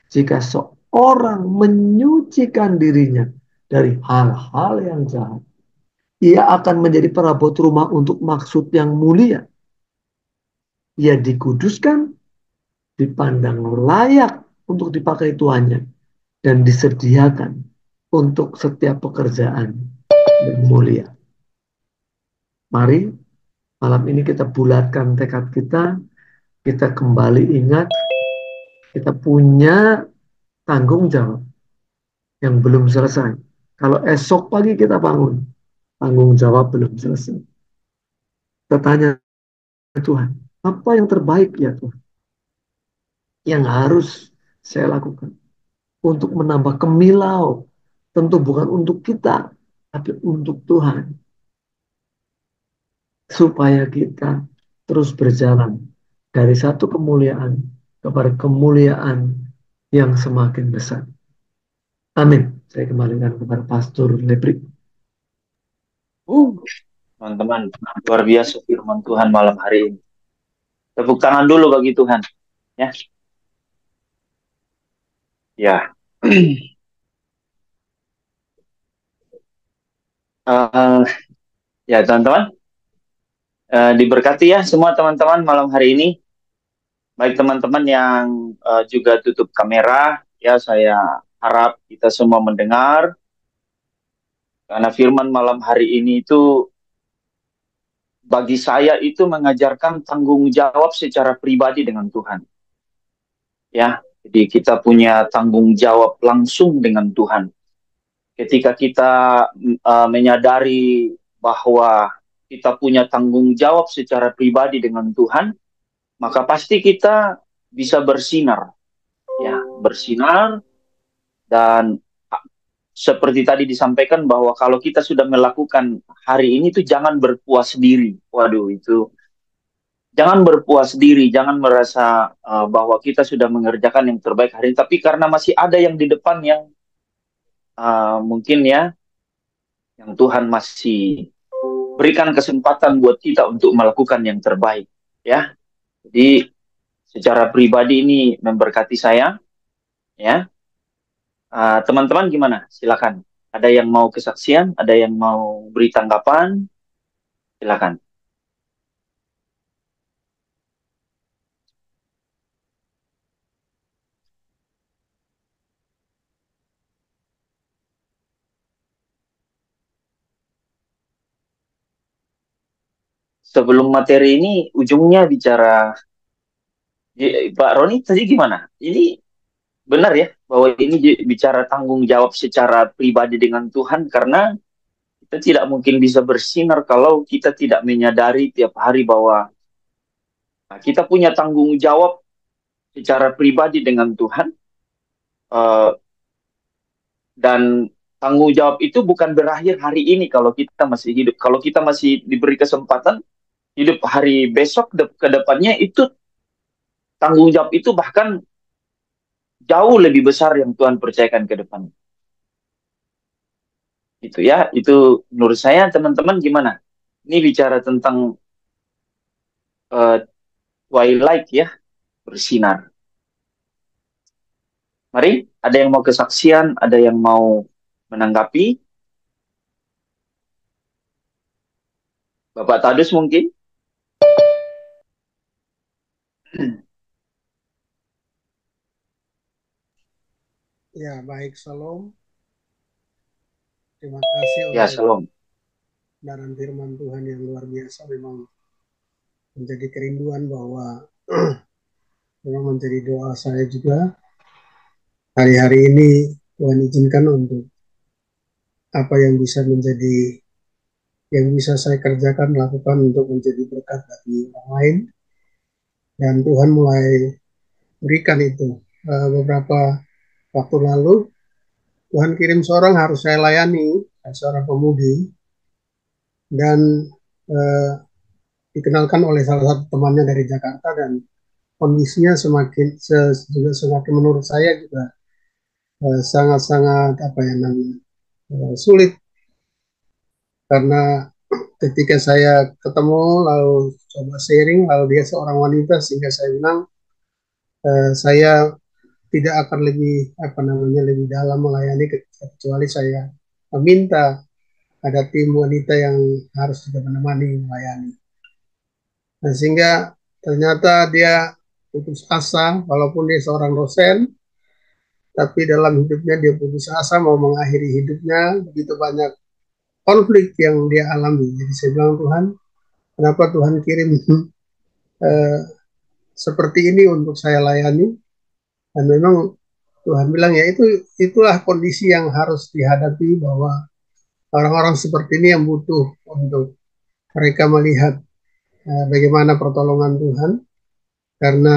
Speaker 1: Jika seorang menyucikan dirinya dari hal-hal yang jahat, ia akan menjadi perabot rumah untuk maksud yang mulia. Ia dikuduskan, dipandang layak untuk dipakai tuannya, dan disediakan untuk setiap pekerjaan yang mulia. Mari malam ini kita bulatkan tekad kita kembali ingat, kita punya tanggung jawab yang belum selesai. Kalau esok pagi kita bangun, tanggung jawab belum selesai. Kita tanya Tuhan, apa yang terbaik ya Tuhan? Yang harus saya lakukan untuk menambah kemilau. Tentu bukan untuk kita, tapi untuk Tuhan. Supaya kita terus berjalan dari satu kemuliaan kepada kemuliaan yang semakin besar. Amin. Saya kembalikan kepada Pastor Lepri.
Speaker 2: Teman-teman, luar biasa firman Tuhan malam hari ini. Tepuk tangan dulu bagi Tuhan. Ya, ya. uh, ya teman-teman, diberkati ya semua teman-teman malam hari ini. Baik teman-teman yang juga tutup kamera, ya saya harap kita semua mendengar. Karena firman malam hari ini itu bagi saya itu mengajarkan tanggung jawab secara pribadi dengan Tuhan. Ya, jadi kita punya tanggung jawab langsung dengan Tuhan. Ketika kita menyadari bahwa kita punya tanggung jawab secara pribadi dengan Tuhan, maka pasti kita bisa bersinar, ya, bersinar. Dan seperti tadi disampaikan bahwa kalau kita sudah melakukan hari ini tuh jangan berpuas diri. Waduh, itu jangan berpuas diri, jangan merasa bahwa kita sudah mengerjakan yang terbaik hari ini, tapi karena masih ada yang di depan yang mungkin ya, yang Tuhan masih berikan kesempatan buat kita untuk melakukan yang terbaik, ya. Jadi secara pribadi ini memberkati saya, ya. Teman-teman gimana? Silakan. Ada yang mau kesaksian, ada yang mau beri tanggapan, silakan. Sebelum materi ini, ujungnya bicara, Pak Roni tadi gimana? Ini benar ya, bahwa ini bicara tanggung jawab secara pribadi dengan Tuhan, karena kita tidak mungkin bisa bersinar kalau kita tidak menyadari tiap hari bahwa kita punya tanggung jawab secara pribadi dengan Tuhan, uh, dan tanggung jawab itu bukan berakhir hari ini kalau kita masih hidup. Kalau kita masih diberi kesempatan hidup hari besok ke depannya, itu tanggung jawab itu bahkan jauh lebih besar yang Tuhan percayakan ke depan. Itu ya, itu menurut saya. Teman-teman gimana? Ini bicara tentang uh, twilight ya, bersinar. Mari, ada yang mau kesaksian, ada yang mau menanggapi. Bapak Tadus mungkin?
Speaker 3: Ya, baik, Salam. Terima kasih
Speaker 2: Ya,
Speaker 3: untuk
Speaker 2: Shalom.
Speaker 3: kebenaran firman Tuhan yang luar biasa. Memang menjadi kerinduan bahwa memang menjadi doa saya juga hari-hari ini Tuhan izinkan untuk apa yang bisa menjadi, yang bisa saya kerjakan, lakukan untuk menjadi berkat bagi orang lain. Dan Tuhan mulai berikan itu. Beberapa waktu lalu Tuhan kirim seorang harus saya layani, seorang pemudi, dan eh, dikenalkan oleh salah satu temannya dari Jakarta, dan kondisinya juga semakin menurut saya juga sangat-sangat apa ya namanya sulit, karena ketika saya ketemu lalu coba sharing, lalu dia seorang wanita, sehingga saya bilang saya tidak akan lebih apa namanya lebih dalam melayani kecuali saya meminta ada tim wanita yang harus juga menemani melayani. Nah, sehingga ternyata dia putus asa, walaupun dia seorang dosen, tapi dalam hidupnya dia putus asa mau mengakhiri hidupnya. Begitu banyak konflik yang dia alami. Jadi saya bilang, Tuhan, kenapa Tuhan kirim eh, seperti ini untuk saya layani? Dan memang Tuhan bilang ya itulah kondisi yang harus dihadapi, bahwa orang-orang seperti ini yang butuh untuk mereka melihat bagaimana pertolongan Tuhan, karena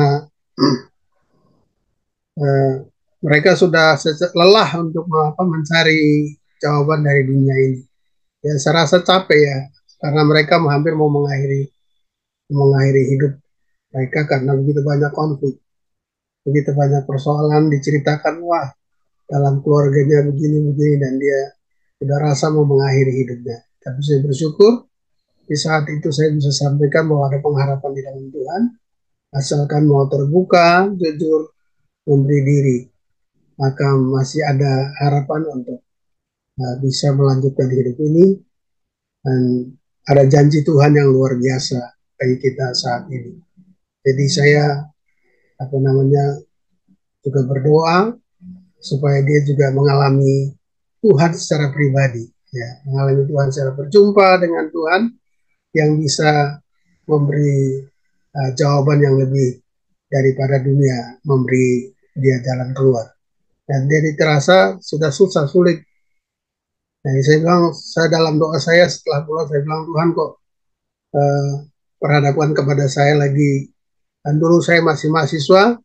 Speaker 3: eh, mereka sudah lelah untuk mencari jawaban dari dunia ini. Ya, saya rasa capek ya, karena mereka hampir mau mengakhiri hidup mereka karena begitu banyak konflik, begitu banyak persoalan diceritakan, wah dalam keluarganya begini-begini, dan dia sudah rasa mau mengakhiri hidupnya. Tapi saya bersyukur di saat itu saya bisa sampaikan bahwa ada pengharapan di dalam Tuhan, asalkan mau terbuka, jujur, memberi diri, maka masih ada harapan untuk bisa melanjutkan hidup ini, dan ada janji Tuhan yang luar biasa bagi kita saat ini. Jadi saya apa namanya juga berdoa supaya dia juga mengalami Tuhan secara pribadi. ya, mengalami Tuhan secara berjumpa dengan Tuhan yang bisa memberi jawaban yang lebih daripada dunia memberi dia jalan keluar. Dan jadi terasa sudah susah sulit. Nah, saya bilang, saya dalam doa saya setelah pulang saya bilang Tuhan kok eh, perhadapan kepada saya lagi. Dan dulu saya masih mahasiswa,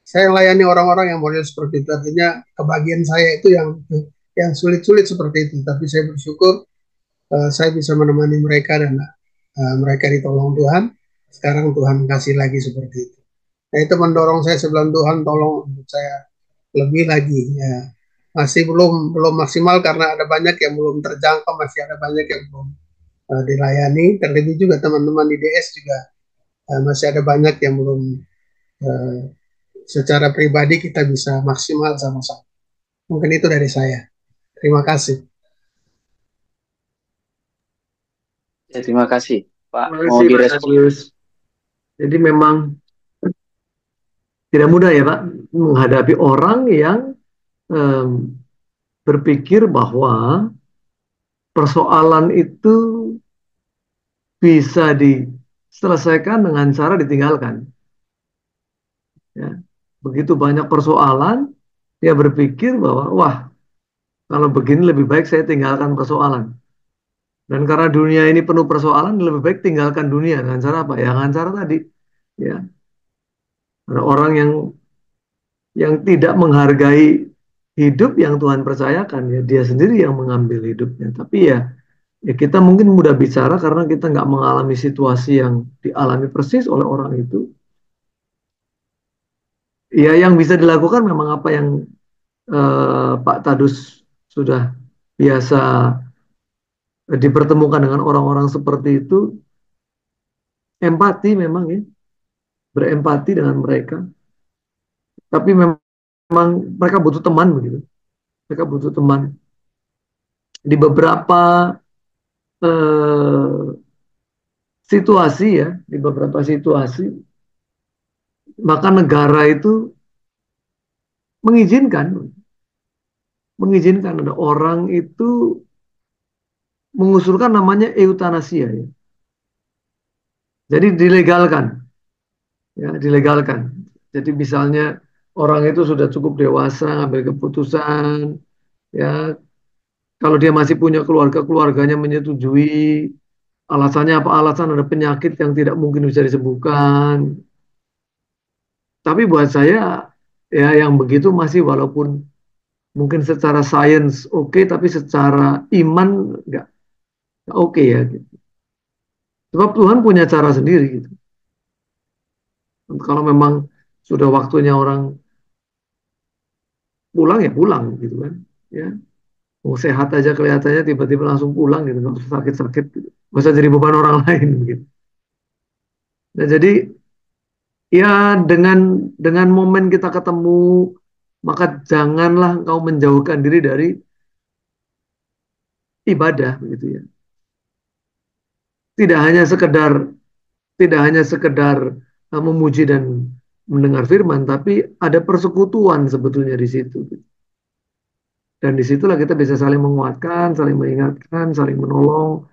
Speaker 3: saya melayani orang-orang yang model seperti itu. Artinya kebagian saya itu yang sulit-sulit seperti itu. Tapi saya bersyukur saya bisa menemani mereka dan mereka ditolong Tuhan. Sekarang Tuhan kasih lagi seperti itu. Nah, itu mendorong saya sebelum Tuhan tolong untuk saya lebih lagi. Ya. Masih belum belum maksimal karena ada banyak yang belum terjangkau, masih ada banyak yang belum dilayani. Terlebih juga teman-teman di DS juga masih ada banyak yang belum uh, secara pribadi kita bisa maksimal sama-sama. Mungkin itu dari saya. Terima kasih.
Speaker 2: Ya, terima kasih, Pak.
Speaker 1: Terima
Speaker 2: Mau
Speaker 1: kasih Mas
Speaker 2: direspon?
Speaker 1: Agus. Jadi memang tidak mudah ya Pak menghadapi orang yang em, berpikir bahwa persoalan itu bisa diselesaikan dengan cara ditinggalkan. Ya. Begitu banyak persoalan, dia berpikir bahwa wah kalau begini lebih baik saya tinggalkan persoalan. Dan karena dunia ini penuh persoalan, lebih baik tinggalkan dunia dengan cara apa? Ya dengan cara tadi, ya. Ada orang yang tidak menghargai hidup yang Tuhan percayakan, ya dia sendiri yang mengambil hidupnya. Tapi ya kita mungkin mudah bicara karena kita nggak mengalami situasi yang dialami persis oleh orang itu. Ya yang bisa dilakukan memang apa yang Pak Tadus sudah biasa dipertemukan dengan orang-orang seperti itu, empati memang ya, berempati dengan mereka. Tapi memang mereka butuh teman begitu. Mereka butuh teman. Di beberapa eh, situasi ya, di beberapa situasi, maka negara itu mengizinkan, mengizinkan ada orang itu mengusulkan namanya eutanasia ya. Jadi dilegalkan, ya dilegalkan. Jadi misalnya orang itu sudah cukup dewasa ngambil keputusan, ya kalau dia masih punya keluarga, keluarganya menyetujui, alasannya apa? Alasan ada penyakit yang tidak mungkin bisa disembuhkan. Tapi buat saya ya yang begitu masih walaupun mungkin secara sains oke, tapi secara iman nggak oke ya. Gitu. Sebab Tuhan punya cara sendiri gitu. Kalau memang sudah waktunya orang pulang ya pulang gitu kan. Ya, mau sehat aja kelihatannya tiba-tiba langsung pulang gitu, nggak usah sakit-sakit gitu. Nggak usah jadi beban orang lain gitu. Nah jadi ya dengan momen kita ketemu maka janganlah engkau menjauhkan diri dari ibadah begitu ya. Tidak hanya sekedar tidak hanya sekedar memuji dan mendengar firman, tapi ada persekutuan sebetulnya di situ. Dan disitulah kita bisa saling menguatkan, saling mengingatkan, saling menolong.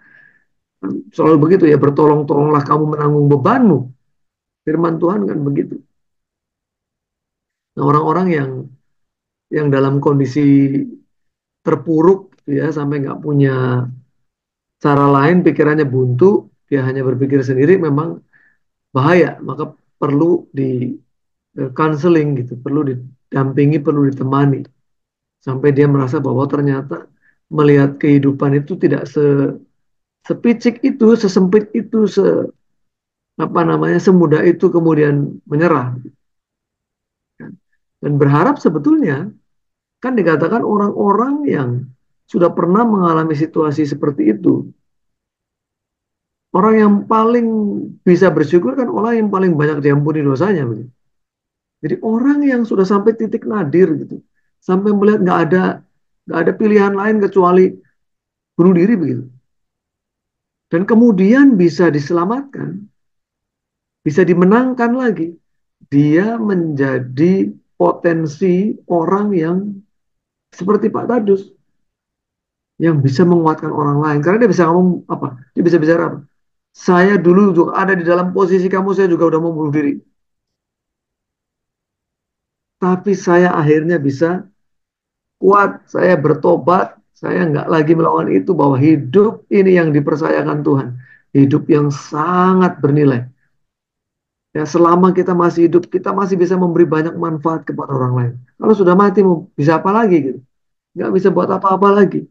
Speaker 1: Selalu begitu ya, bertolong-tolonglah kamu menanggung bebanmu. Firman Tuhan kan begitu. Nah, orang-orang yang dalam kondisi terpuruk ya sampai nggak punya cara lain, pikirannya buntu, dia hanya berpikir sendiri, memang bahaya. Maka perlu di counseling gitu, perlu didampingi, perlu ditemani sampai dia merasa bahwa ternyata melihat kehidupan itu tidak sepicik itu, sesempit itu, apa namanya, semudah itu kemudian menyerah. Dan berharap sebetulnya kan dikatakan orang-orang yang sudah pernah mengalami situasi seperti itu, orang yang paling bisa bersyukur kan orang yang paling banyak diampuni dosanya. Jadi orang yang sudah sampai titik nadir gitu, sampai melihat nggak ada pilihan lain kecuali bunuh diri begitu. Dan kemudian bisa diselamatkan, bisa dimenangkan lagi. Dia menjadi potensi orang yang seperti Pak Tadus. yang bisa menguatkan orang lain. Karena dia bisa ngomong apa? Dia bisa bicara apa? Saya dulu juga ada di dalam posisi kamu, saya juga udah mau bunuh diri. Tapi saya akhirnya bisa kuat, saya bertobat, saya nggak lagi melakukan itu, bahwa hidup ini yang dipercayakan Tuhan. Hidup yang sangat bernilai. Ya, selama kita masih hidup, kita masih bisa memberi banyak manfaat kepada orang lain. Kalau sudah mati, mau bisa apa lagi gitu? Nggak bisa buat apa-apa lagi.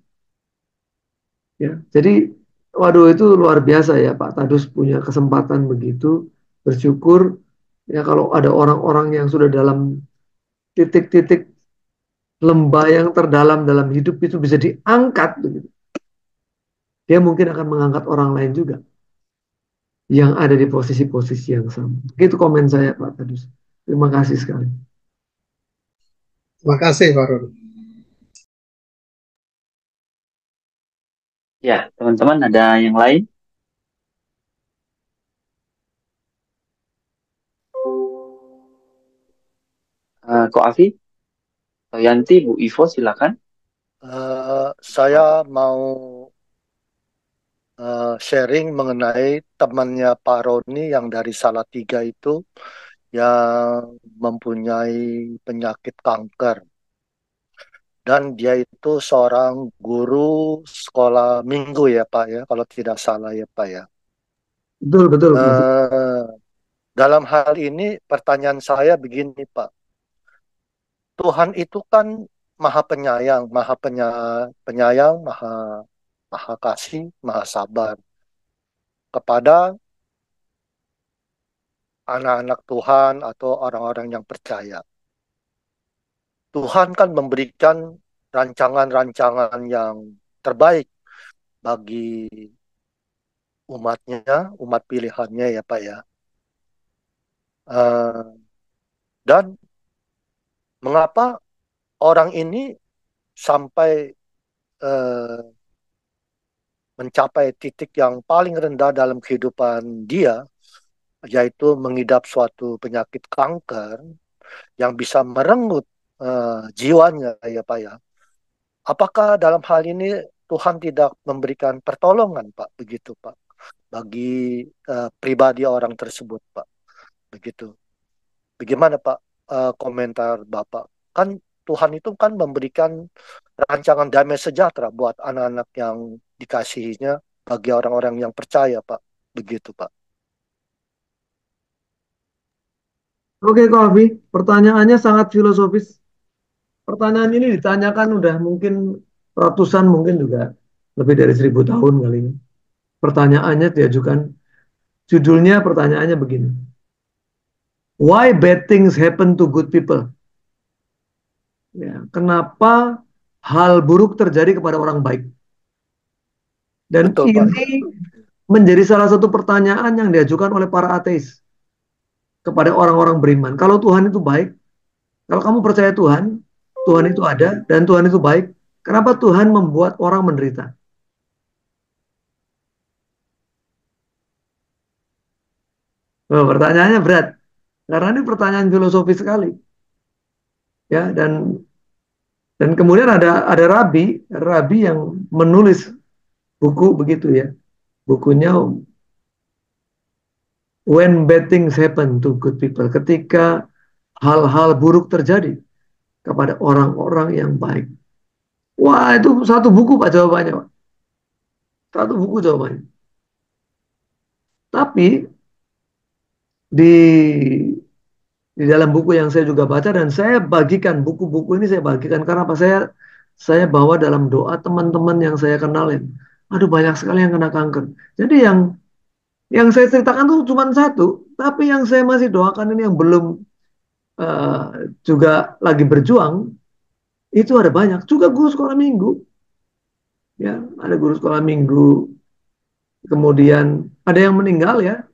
Speaker 1: Ya, jadi, waduh itu luar biasa ya Pak Tadus punya kesempatan begitu. Bersyukur ya kalau ada orang-orang yang sudah dalam titik-titik lembah yang terdalam dalam hidup itu bisa diangkat begitu. Dia mungkin akan mengangkat orang lain juga yang ada di posisi-posisi yang sama. Itu komen saya Pak Tadus. Terima kasih sekali.
Speaker 3: Terima kasih, Pak Rul.
Speaker 2: Ya, teman-teman ada yang lain? Ko Afi, atau Yanti, Bu Ivo silakan.
Speaker 4: Saya mau sharing mengenai temannya Pak Roni yang dari Salatiga itu yang mempunyai penyakit kanker. Dan dia itu seorang guru sekolah minggu ya Pak ya, kalau tidak salah ya Pak ya.
Speaker 1: Betul, betul.
Speaker 4: Eh, dalam hal ini pertanyaan saya begini Pak. Tuhan itu kan maha penyayang, penyayang, maha maha kasih, maha sabar kepada anak-anak Tuhan atau orang-orang yang percaya. Tuhan kan memberikan rancangan-rancangan yang terbaik bagi umatnya, umat pilihannya ya Pak ya. Eh, dan mengapa orang ini sampai eh, mencapai titik yang paling rendah dalam kehidupan dia, yaitu mengidap suatu penyakit kanker yang bisa merenggut jiwanya ya Pak ya. Apakah dalam hal ini Tuhan tidak memberikan pertolongan Pak, begitu Pak, bagi pribadi orang tersebut Pak, begitu. Bagaimana Pak komentar Bapak? Kan Tuhan itu kan memberikan rancangan damai sejahtera buat anak-anak yang dikasihinya bagi orang-orang yang percaya Pak, begitu Pak.
Speaker 1: Oke, Kak Alfi, pertanyaannya sangat filosofis. Pertanyaan ini ditanyakan udah mungkin ratusan, mungkin juga lebih dari 1.000 tahun kali ini. Pertanyaannya diajukan, judulnya pertanyaannya begini. Why bad things happen to good people? Ya, kenapa hal buruk terjadi kepada orang baik? Dan
Speaker 4: Betul Pak.
Speaker 1: ini menjadi salah satu pertanyaan yang diajukan oleh para ateis kepada orang-orang beriman. Kalau Tuhan itu baik, kalau kamu percaya Tuhan, Tuhan itu ada dan Tuhan itu baik, kenapa Tuhan membuat orang menderita? Oh, pertanyaannya berat. Karena ini pertanyaan filosofis sekali. Ya, dan kemudian ada rabi yang menulis buku begitu ya. Bukunya When Bad Things Happen to Good People. Ketika hal-hal buruk terjadi kepada orang-orang yang baik. Wah, itu satu buku Pak jawabannya, Pak. Satu buku jawabannya. Tapi di dalam buku yang saya juga baca dan saya bagikan buku-buku ini, saya bagikan karena apa, saya bawa dalam doa teman-teman yang saya kenalin. Aduh, banyak sekali yang kena kanker. Jadi yang saya ceritakan tuh cuma satu, tapi yang saya masih doakan ini yang belum uh, juga lagi berjuang itu ada banyak. Juga guru sekolah minggu, ya ada guru sekolah minggu. Kemudian ada yang meninggal ya.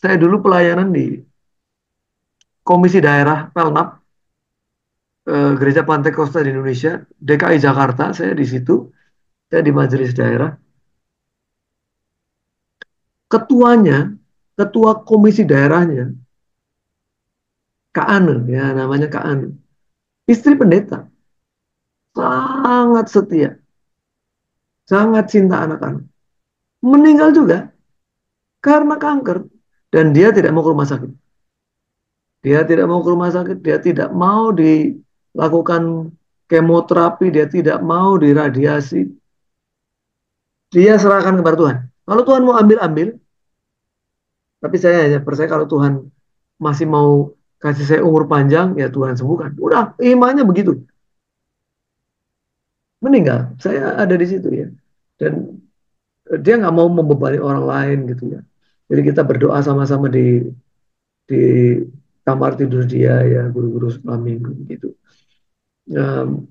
Speaker 1: Saya dulu pelayanan di Komisi Daerah Pelnap, Gereja Pantai Kosta di Indonesia, DKI Jakarta, saya di situ, saya di majelis daerah. Ketuanya, ketua komisi daerahnya, Kak Ane, ya namanya Kak Ane, istri pendeta, sangat setia. sangat cinta anak-anak. Meninggal juga karena kanker. Dan dia tidak mau ke rumah sakit. Dia tidak mau ke rumah sakit, dia tidak mau dilakukan kemoterapi, dia tidak mau diradiasi. Dia serahkan kepada Tuhan. Kalau Tuhan mau ambil, tapi saya hanya percaya kalau Tuhan masih mau kasih saya umur panjang, ya Tuhan sembuhkan. Udah, imannya begitu. Meninggal, saya ada di situ ya. Dan dia nggak mau membebani orang lain gitu ya. Jadi kita berdoa sama-sama di kamar tidur dia ya, guru-guru sekolah minggu gitu. Um,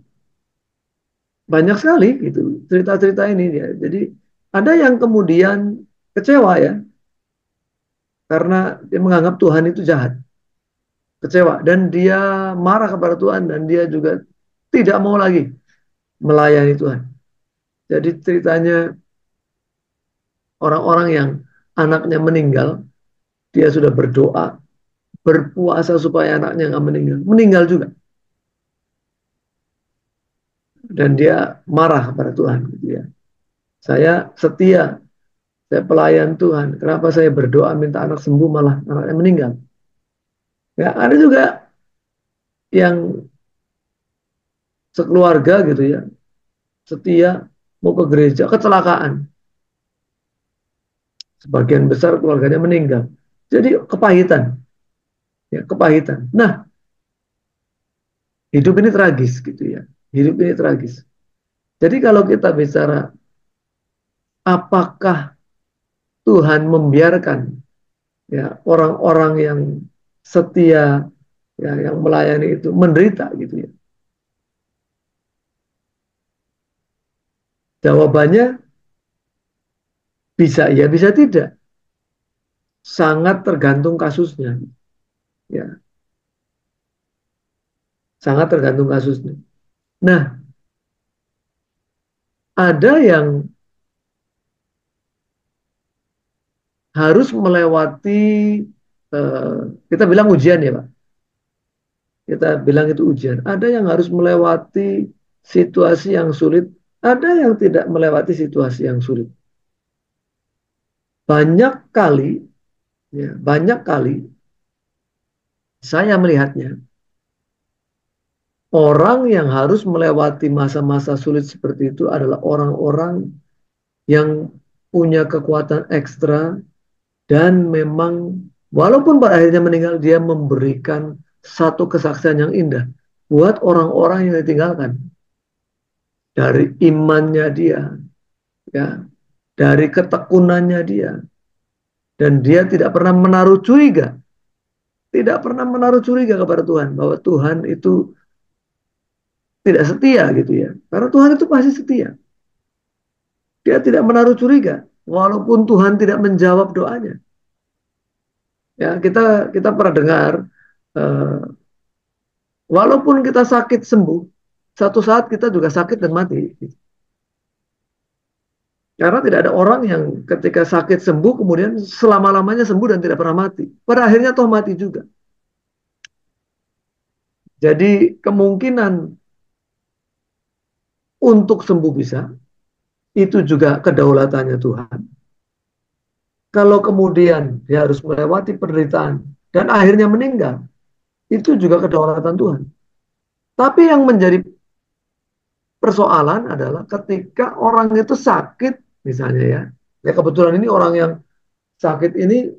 Speaker 1: Banyak sekali gitu cerita-cerita ini ya. Jadi ada yang kemudian kecewa ya karena dia menganggap Tuhan itu jahat, kecewa dan dia marah kepada Tuhan dan dia juga tidak mau lagi melayani Tuhan. Jadi ceritanya orang-orang yang anaknya meninggal, dia sudah berdoa, berpuasa supaya anaknya nggak meninggal, meninggal juga dan dia marah kepada Tuhan gitu ya. Saya setia, saya pelayan Tuhan. Kenapa saya berdoa minta anak sembuh malah anaknya meninggal? Ya, ada juga yang sekeluarga gitu ya, setia mau ke gereja, kecelakaan. Sebagian besar keluarganya meninggal. Jadi kepahitan, ya kepahitan. Nah, hidup ini tragis gitu ya. Hidup ini tragis. Jadi kalau kita bicara apakah Tuhan membiarkan ya orang-orang yang setia ya yang melayani itu menderita gitu ya. Jawabannya bisa ya, bisa tidak. Sangat tergantung kasusnya. Ya, sangat tergantung kasusnya. Nah, ada yang harus melewati eh, kita bilang ujian ya Pak. Kita bilang itu ujian. Ada yang harus melewati situasi yang sulit, ada yang tidak melewati situasi yang sulit. Banyak kali, ya, banyak kali saya melihatnya orang yang harus melewati masa-masa sulit seperti itu adalah orang-orang yang punya kekuatan ekstra dan memang walaupun pada akhirnya meninggal dia memberikan satu kesaksian yang indah buat orang-orang yang ditinggalkan dari imannya dia ya dari ketekunannya dia dan dia tidak pernah menaruh curiga kepada Tuhan bahwa Tuhan itu tidak setia gitu ya karena Tuhan itu pasti setia dia tidak menaruh curiga walaupun Tuhan tidak menjawab doanya ya kita pernah dengar uh, walaupun kita sakit sembuh, satu saat kita juga sakit dan mati. Karena tidak ada orang yang ketika sakit sembuh kemudian selama-lamanya sembuh dan tidak pernah mati. Pada akhirnya toh mati juga. Jadi kemungkinan untuk sembuh bisa, itu juga kedaulatannya Tuhan. Kalau kemudian dia harus melewati penderitaan dan akhirnya meninggal, itu juga kedaulatan Tuhan. Tapi yang menjadi persoalan adalah ketika orang itu sakit, misalnya ya, ya kebetulan ini orang yang sakit ini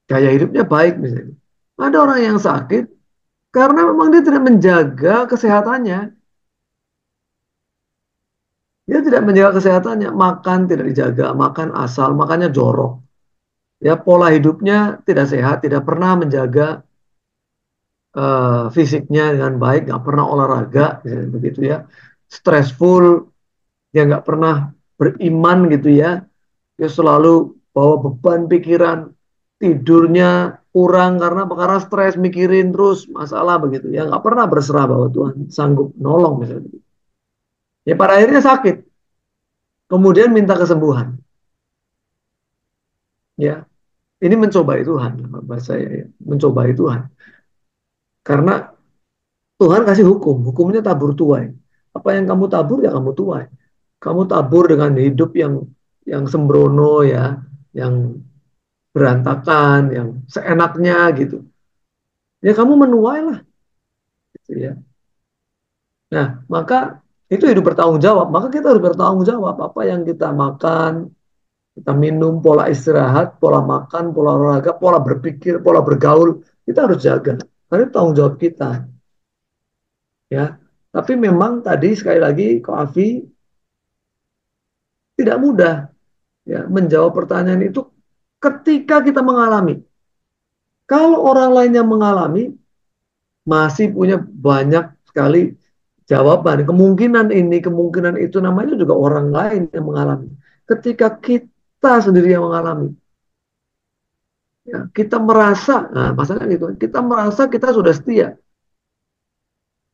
Speaker 1: gaya hidupnya baik misalnya. Ada orang yang sakit karena memang dia tidak menjaga kesehatannya. Dia tidak menjaga kesehatannya, makan tidak dijaga, makan asal, makannya jorok. Ya, pola hidupnya tidak sehat, tidak pernah menjaga fisiknya dengan baik, nggak pernah olahraga, misalnya begitu ya. Stressful, dia nggak pernah beriman gitu ya. Dia selalu bawa beban pikiran, tidurnya kurang karena stres mikirin terus masalah begitu ya nggak pernah berserah bahwa Tuhan sanggup nolong misalnya ya pada akhirnya sakit kemudian minta kesembuhan ya ini mencobai Tuhan bahasa saya ya. Mencobai Tuhan karena Tuhan kasih hukumnya tabur tuai Apa yang kamu tabur ya kamu tuai. Kamu tabur dengan hidup yang sembrono ya, yang berantakan, yang seenaknya gitu. Ya kamu menuai lah gitu ya. Nah, maka itu hidup bertanggung jawab. Maka kita harus bertanggung jawab apa yang kita makan, kita minum, pola istirahat, pola makan, pola olahraga, pola berpikir, pola bergaul, kita harus jaga. Karena itu tanggung jawab kita, ya. Tapi memang tadi sekali lagi, Ko Afi tidak mudah ya menjawab pertanyaan itu ketika kita mengalami. Kalau orang lain yang mengalami masih punya banyak sekali jawaban. Kemungkinan ini, kemungkinan itu namanya juga orang lain yang mengalami. Ketika kita sendiri yang mengalami, ya, kita merasa, nah masalahnya gitu, kita merasa kita sudah setia.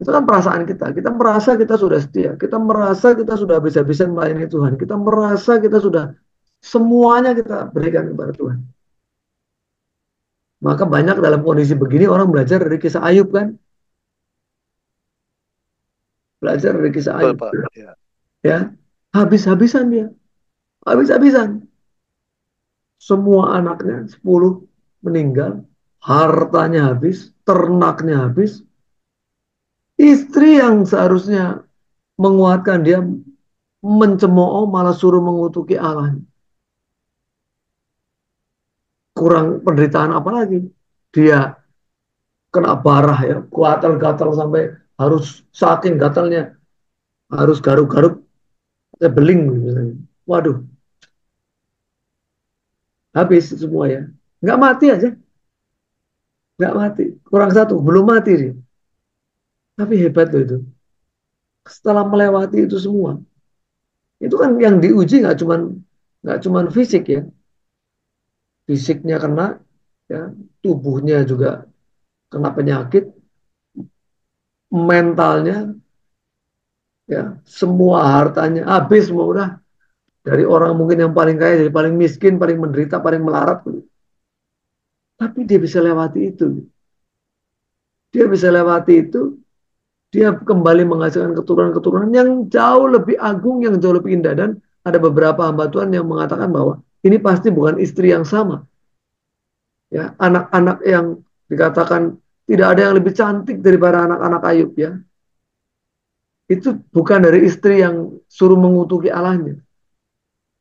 Speaker 1: Itu kan perasaan kita. Kita merasa kita sudah setia. Kita merasa kita sudah habis-habisan melayani Tuhan. Kita merasa kita sudah semuanya kita berikan kepada Tuhan. Maka banyak dalam kondisi begini orang belajar dari kisah Ayub kan. Belajar dari kisah
Speaker 4: Betul,
Speaker 1: Ayub.
Speaker 4: Pak. Ya.
Speaker 1: Ya, habis-habisan dia. Habis-habisan. Semua anaknya 10 meninggal. Hartanya habis. Ternaknya habis. Istri yang seharusnya menguatkan dia mencemooh malah suruh mengutuki Allah. Kurang penderitaan apa lagi? Dia kena barah ya, gatal-gatal sampai harus saking gatalnya harus garuk-garuk beling misalnya. Waduh, habis semua ya. Nggak mati aja, nggak mati. Kurang satu, belum mati dia. Tapi hebat loh itu. Setelah melewati itu semua, itu kan yang diuji nggak cuman fisik ya, fisiknya kena, ya, tubuhnya juga kena penyakit, mentalnya, ya, semua hartanya habis semua udah. Dari orang mungkin yang paling kaya jadi paling miskin, paling menderita, paling melarat. Tapi dia bisa lewati itu. Dia bisa lewati itu, dia kembali menghasilkan keturunan-keturunan yang jauh lebih agung, yang jauh lebih indah. Dan ada beberapa hamba Tuhan yang mengatakan bahwa ini pasti bukan istri yang sama. Ya, anak-anak yang dikatakan tidak ada yang lebih cantik daripada anak-anak Ayub ya. Itu bukan dari istri yang suruh mengutuki Allahnya.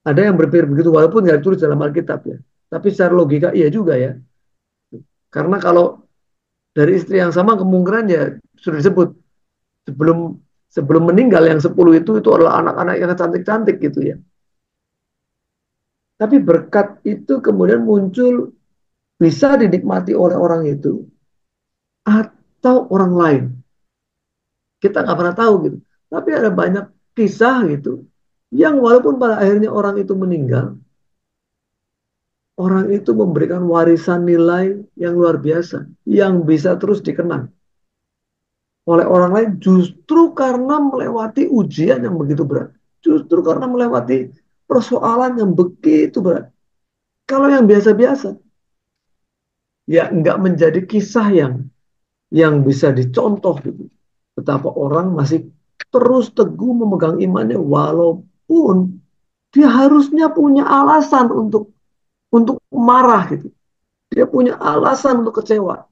Speaker 1: Ada yang berpikir begitu walaupun nggak ditulis dalam Alkitab ya. Tapi secara logika iya juga ya. Karena kalau dari istri yang sama kemungkinan ya sudah disebut sebelum sebelum meninggal yang 10 itu adalah anak-anak yang cantik-cantik gitu ya. Tapi berkat itu kemudian muncul bisa dinikmati oleh orang itu atau orang lain. Kita nggak pernah tahu gitu. Tapi ada banyak kisah gitu yang walaupun pada akhirnya orang itu meninggal, orang itu memberikan warisan nilai yang luar biasa yang bisa terus dikenang oleh orang lain justru karena melewati ujian yang begitu berat. Justru karena melewati persoalan yang begitu berat. Kalau yang biasa-biasa, ya nggak menjadi kisah yang bisa dicontoh gitu. Betapa orang masih terus teguh memegang imannya walaupun dia harusnya punya alasan untuk marah gitu. Dia punya alasan untuk kecewa.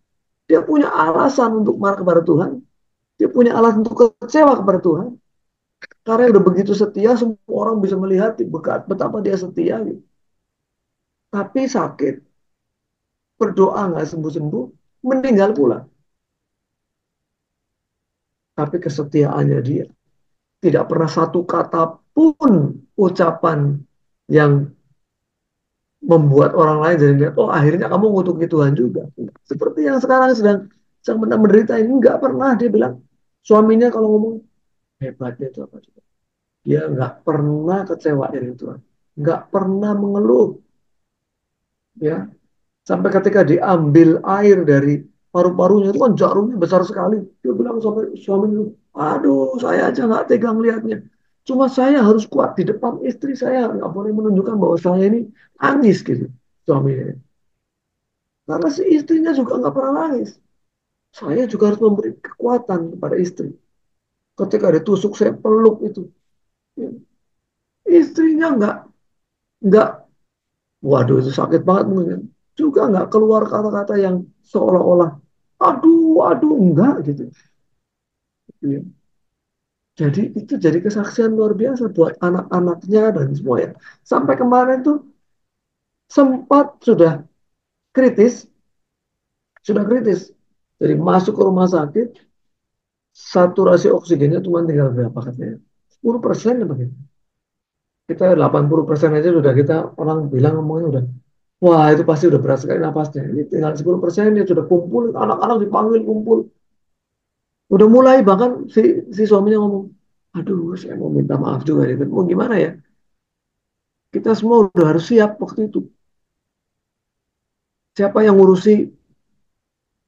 Speaker 1: Dia punya alasan untuk marah kepada Tuhan. Dia punya alasan untuk kecewa kepada Tuhan. Karena udah begitu setia, semua orang bisa melihat betapa dia setia. Gitu. Tapi sakit, berdoa nggak sembuh-sembuh, meninggal pula. Tapi kesetiaannya dia tidak pernah satu kata pun ucapan yang membuat orang lain jadi lihat, oh akhirnya kamu ngutuki Tuhan juga. Seperti yang sekarang sedang menderita ini, nggak pernah dia bilang, suaminya kalau ngomong, hebatnya itu apa juga. Dia nggak pernah kecewa dari Tuhan. Nggak pernah mengeluh. Ya, sampai ketika diambil air dari paru-parunya itu kan jarumnya besar sekali. Dia bilang sampai suaminya, aduh saya aja nggak tegang lihatnya. Cuma saya harus kuat di depan istri saya. Nggak boleh menunjukkan bahwa saya ini nangis gitu. Suaminya. Karena si istrinya juga nggak pernah nangis. Saya juga harus memberi kekuatan kepada istri. Ketika ditusuk saya peluk itu. Istrinya nggak, waduh itu sakit banget mungkin. Juga nggak keluar kata-kata yang seolah-olah, aduh, aduh, enggak gitu. Ya. Jadi itu jadi kesaksian luar biasa buat anak-anaknya dan semua ya. Sampai kemarin tuh sempat kritis, sudah kritis. Jadi masuk ke rumah sakit, saturasi oksigennya cuma tinggal berapa katanya? 10% apa gitu. Kita 80% aja sudah kita orang bilang ngomongnya udah, wah itu pasti udah berat sekali napasnya. Ini tinggal 10% dia sudah kumpul, anak-anak dipanggil kumpul. Udah mulai bahkan si suaminya ngomong, aduh saya mau minta maaf juga nih. Mau gimana ya? Kita semua udah harus siap waktu itu. Siapa yang ngurusi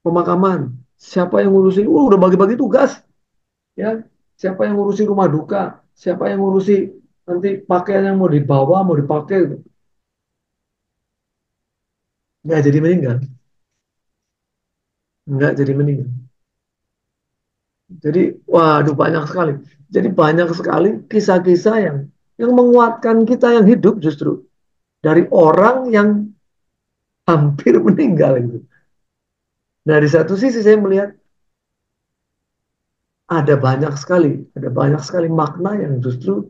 Speaker 1: pemakaman? Siapa yang ngurusi? Udah bagi-bagi tugas, ya. Siapa yang ngurusi rumah duka? Siapa yang ngurusi nanti pakaian yang mau dibawa, mau dipakai? Gitu. Nggak jadi meninggal, nggak jadi meninggal. Jadi, waduh banyak sekali. Jadi banyak sekali kisah-kisah yang menguatkan kita yang hidup justru dari orang yang hampir meninggal gitu. Nah, di satu sisi saya melihat ada banyak sekali makna yang justru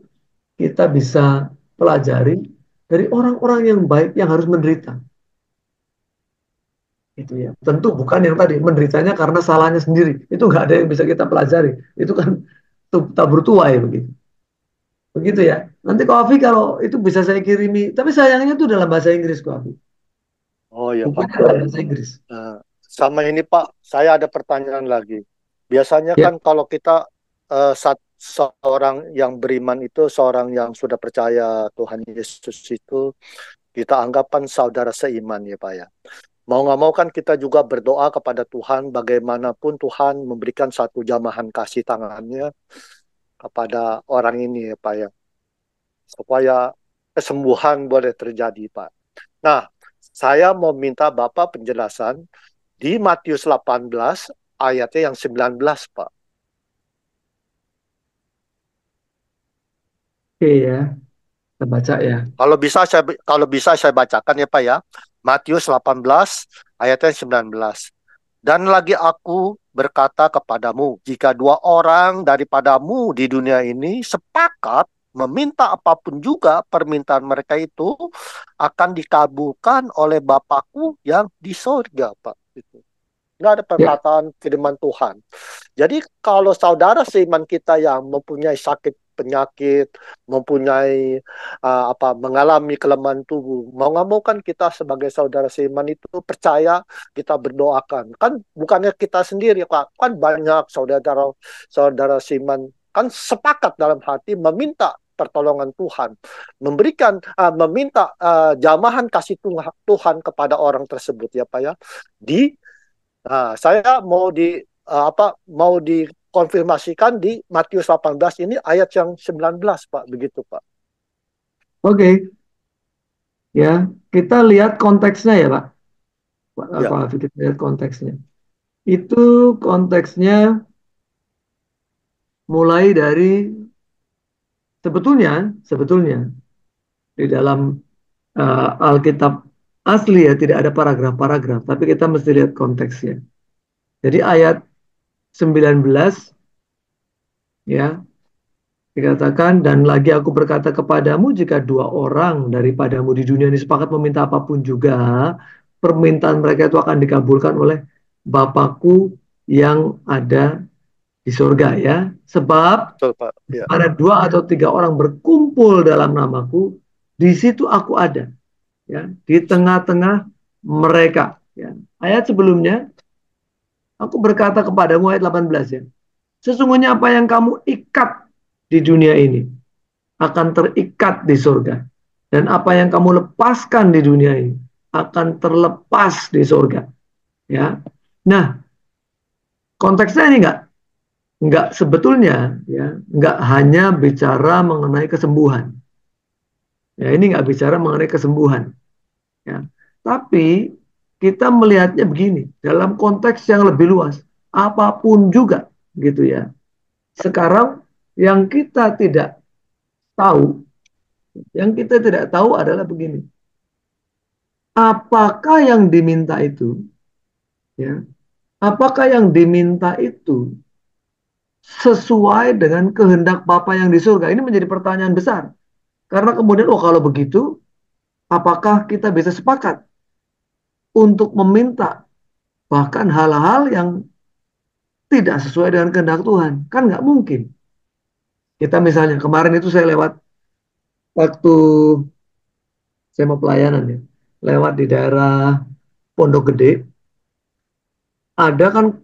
Speaker 1: kita bisa pelajari dari orang-orang yang baik yang harus menderita. Itu ya. Tentu bukan yang tadi menderitanya karena salahnya sendiri. Itu nggak ada yang bisa kita pelajari. Itu kan tabur tuai begitu. Begitu ya. Nanti Ko Afi kalau itu bisa saya kirimi. Tapi sayangnya itu dalam bahasa Inggris Ko Afi.
Speaker 4: Oh ya Pak.
Speaker 1: Bukunya dalam bahasa Inggris.
Speaker 4: Sama ini Pak, saya ada pertanyaan lagi. Biasanya
Speaker 1: Ya,
Speaker 4: kan kalau kita seorang yang beriman itu, seorang yang sudah percaya Tuhan Yesus itu, kita anggapan saudara seiman ya Pak ya. Mau nggak mau kan kita juga berdoa kepada Tuhan, bagaimanapun Tuhan memberikan satu jamahan kasih tangannya kepada orang ini ya Pak ya. Supaya kesembuhan boleh terjadi Pak. Nah, saya mau minta Bapak penjelasan di Matius 18 ayatnya yang 19 Pak.
Speaker 1: oke ya. Kita baca ya.
Speaker 4: Kalau bisa saya bacakan ya Pak ya. Matius 18 ayatnya 19. Dan lagi aku berkata kepadamu, jika dua orang daripadamu di dunia ini sepakat meminta apapun juga permintaan mereka itu akan dikabulkan oleh Bapakku yang di sorga, Pak. Gitu. Nggak ada
Speaker 1: Ya,
Speaker 4: perkataan firman Tuhan. Jadi kalau saudara seiman kita yang mempunyai sakit penyakit, mempunyai mengalami kelemahan tubuh, mau nggak mau kan kita sebagai saudara seiman itu percaya, kita berdoakan. Kan bukannya kita sendiri, Pak. Kan banyak saudara seiman kan sepakat dalam hati meminta pertolongan Tuhan, meminta jamahan kasih Tuhan kepada orang tersebut ya Pak ya. Saya mau dikonfirmasikan di Matius 18 ini ayat yang 19 Pak, begitu Pak.
Speaker 1: oke. Ya, kita lihat konteksnya ya, Pak.
Speaker 4: Ya,
Speaker 1: Pak Afi, kita lihat konteksnya. Itu konteksnya mulai dari sebetulnya di dalam Alkitab asli ya tidak ada paragraf-paragraf, tapi kita mesti lihat konteksnya. Jadi ayat 19 ya dikatakan, dan lagi aku berkata kepadamu, jika dua orang daripadamu di dunia ini sepakat meminta apapun juga, permintaan mereka itu akan dikabulkan oleh Bapakku yang ada di surga ya. Sebab
Speaker 4: betul Pak. Ya,
Speaker 1: ada dua atau tiga orang berkumpul dalam namaku, di situ aku ada ya, di tengah-tengah mereka ya. Ayat sebelumnya, aku berkata kepadamu ayat 18 ya. Sesungguhnya apa yang kamu ikat di dunia ini akan terikat di surga. Dan apa yang kamu lepaskan di dunia ini akan terlepas di surga. Ya. Nah, konteksnya ini enggak sebetulnya ya, enggak hanya bicara mengenai kesembuhan. Ya, ini enggak bicara mengenai kesembuhan. Ya. Tapi kita melihatnya begini, dalam konteks yang lebih luas, apapun juga gitu ya. Sekarang yang kita tidak tahu, adalah begini. Apakah yang diminta itu, ya, apakah yang diminta itu sesuai dengan kehendak Bapa yang di surga? Ini menjadi pertanyaan besar. Karena kemudian, oh kalau begitu, apakah kita bisa sepakat untuk meminta bahkan hal-hal yang tidak sesuai dengan kehendak Tuhan? Kan nggak mungkin. Kita misalnya, kemarin itu saya lewat, waktu saya mau pelayanan ya, lewat di daerah Pondok Gede, ada kan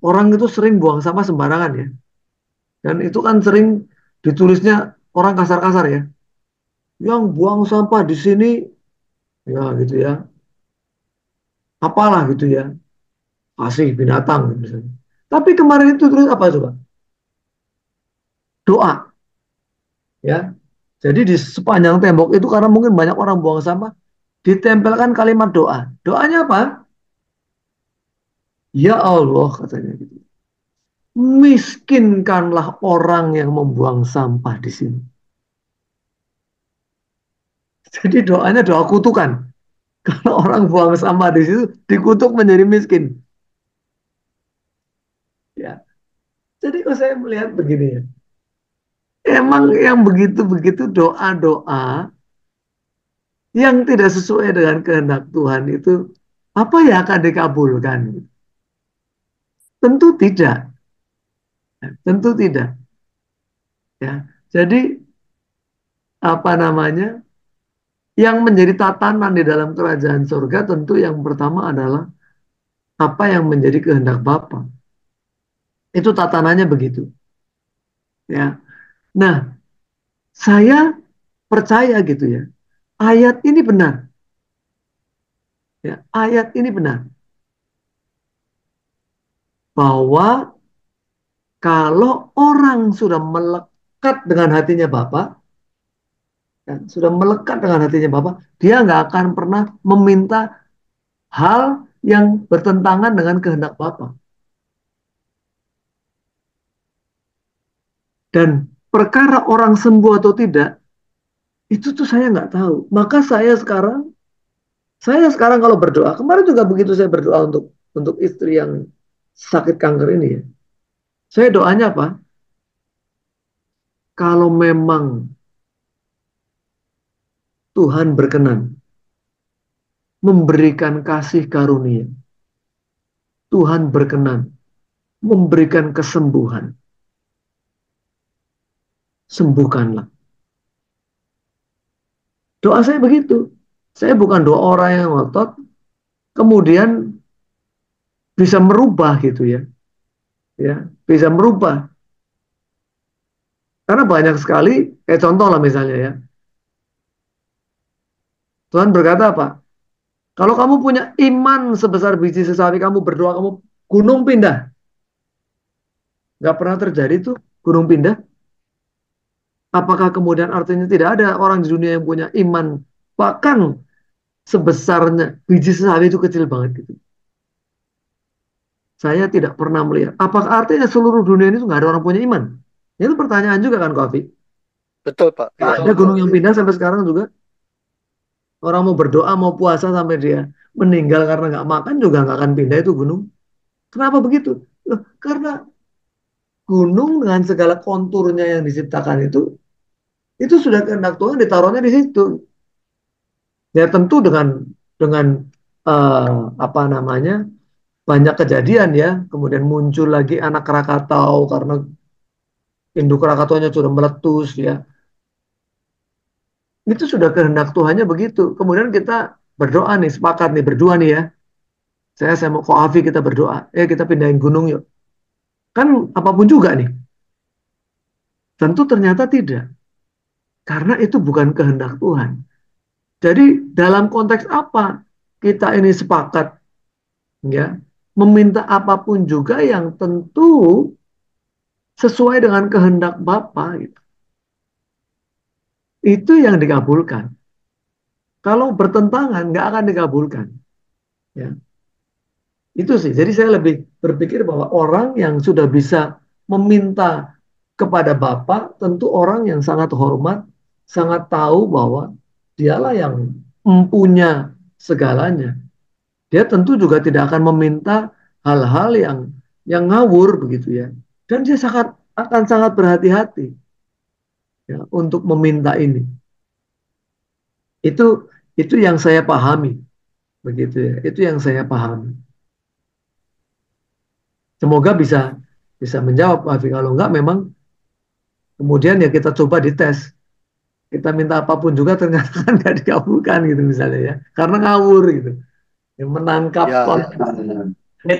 Speaker 1: orang itu sering buang sampah sembarangan ya. Dan itu kan sering ditulisnya orang kasar-kasar ya. Yang buang sampah di sini, ya gitu ya, apalah gitu ya, kasih binatang misalnya. Tapi kemarin itu terus apa coba? Doa ya. Jadi di sepanjang tembok itu, karena mungkin banyak orang buang sampah, ditempelkan kalimat doa. Doanya apa? Ya Allah katanya gitu. Miskinkanlah orang yang membuang sampah di sini. Jadi doanya doa kutukan. Kalau orang buang sampah di situ, dikutuk menjadi miskin. Ya. Jadi kalau saya melihat begini ya, emang yang begitu-begitu doa-doa yang tidak sesuai dengan kehendak Tuhan itu, apa ya akan dikabulkan? Tentu tidak. Tentu tidak. Ya. Jadi apa namanya? Yang menjadi tatanan di dalam kerajaan surga tentu yang pertama adalah apa yang menjadi kehendak Bapa. Itu tatanannya begitu. Ya. Nah, saya percaya gitu ya. Ayat ini benar. Ya, ayat ini benar. Bahwa kalau orang sudah melekat dengan hatinya Bapa, ya, sudah melekat dengan hatinya Bapa, dia nggak akan pernah meminta hal yang bertentangan dengan kehendak Bapa. Dan perkara orang sembuh atau tidak, itu tuh saya nggak tahu. Maka saya sekarang kalau berdoa, kemarin juga begitu saya berdoa untuk istri yang sakit kanker ini ya. Saya doanya apa? Kalau memang Tuhan berkenan memberikan kasih karunia, Tuhan berkenan memberikan kesembuhan, sembuhkanlah. Doa saya begitu. Saya bukan doa orang yang ngotot, kemudian bisa merubah gitu ya. Ya, bisa merubah. Karena banyak sekali, kayak contoh lah misalnya ya. Tuhan berkata apa? Kalau kamu punya iman sebesar biji sesawi, kamu berdoa, kamu gunung pindah. Gak pernah terjadi tuh gunung pindah. Apakah kemudian artinya tidak ada orang di dunia yang punya iman bahkan sebesarnya biji sesawi itu kecil banget gitu? Saya tidak pernah melihat. Apakah artinya seluruh dunia ini tuh nggak ada orang punya iman? Itu pertanyaan juga kan, Kofi?
Speaker 4: Betul, Pak. Ya.
Speaker 1: Ada gunung yang pindah sampai sekarang juga. Orang mau berdoa, mau puasa sampai dia meninggal karena nggak makan juga nggak akan pindah itu gunung. Kenapa begitu? Loh, karena gunung dengan segala konturnya yang diciptakan itu sudah kehendak Tuhan ditaruhnya di situ. Ya tentu dengan apa namanya, banyak kejadian ya. Kemudian muncul lagi anak Krakatau karena induk Krakataunya sudah meletus ya. Itu sudah kehendak Tuhannya begitu. Kemudian kita berdoa nih, sepakat nih berdua nih ya. Saya mau Afi kita berdoa. Kita pindahin gunung yuk. Kan apapun juga nih. Tentu ternyata tidak. Karena itu bukan kehendak Tuhan. Jadi dalam konteks apa kita ini sepakat ya meminta apapun juga yang tentu sesuai dengan kehendak Bapa gitu. Itu yang dikabulkan. Kalau bertentangan nggak akan dikabulkan. Ya. Itu sih. Jadi saya lebih berpikir bahwa orang yang sudah bisa meminta kepada Bapa tentu orang yang sangat hormat, sangat tahu bahwa dialah yang mempunyai segalanya. Dia tentu juga tidak akan meminta hal-hal yang ngawur begitu ya. Dan dia akan sangat berhati-hati ya, untuk meminta ini. Itu yang saya pahami begitu ya. Itu yang saya pahami. Semoga bisa bisa menjawab, Afi. Kalau enggak memang kemudian ya kita coba dites. Kita minta apapun juga ternyata kan nggak dikabulkan gitu misalnya ya. Karena ngawur gitu. Yang menangkap
Speaker 4: Ya,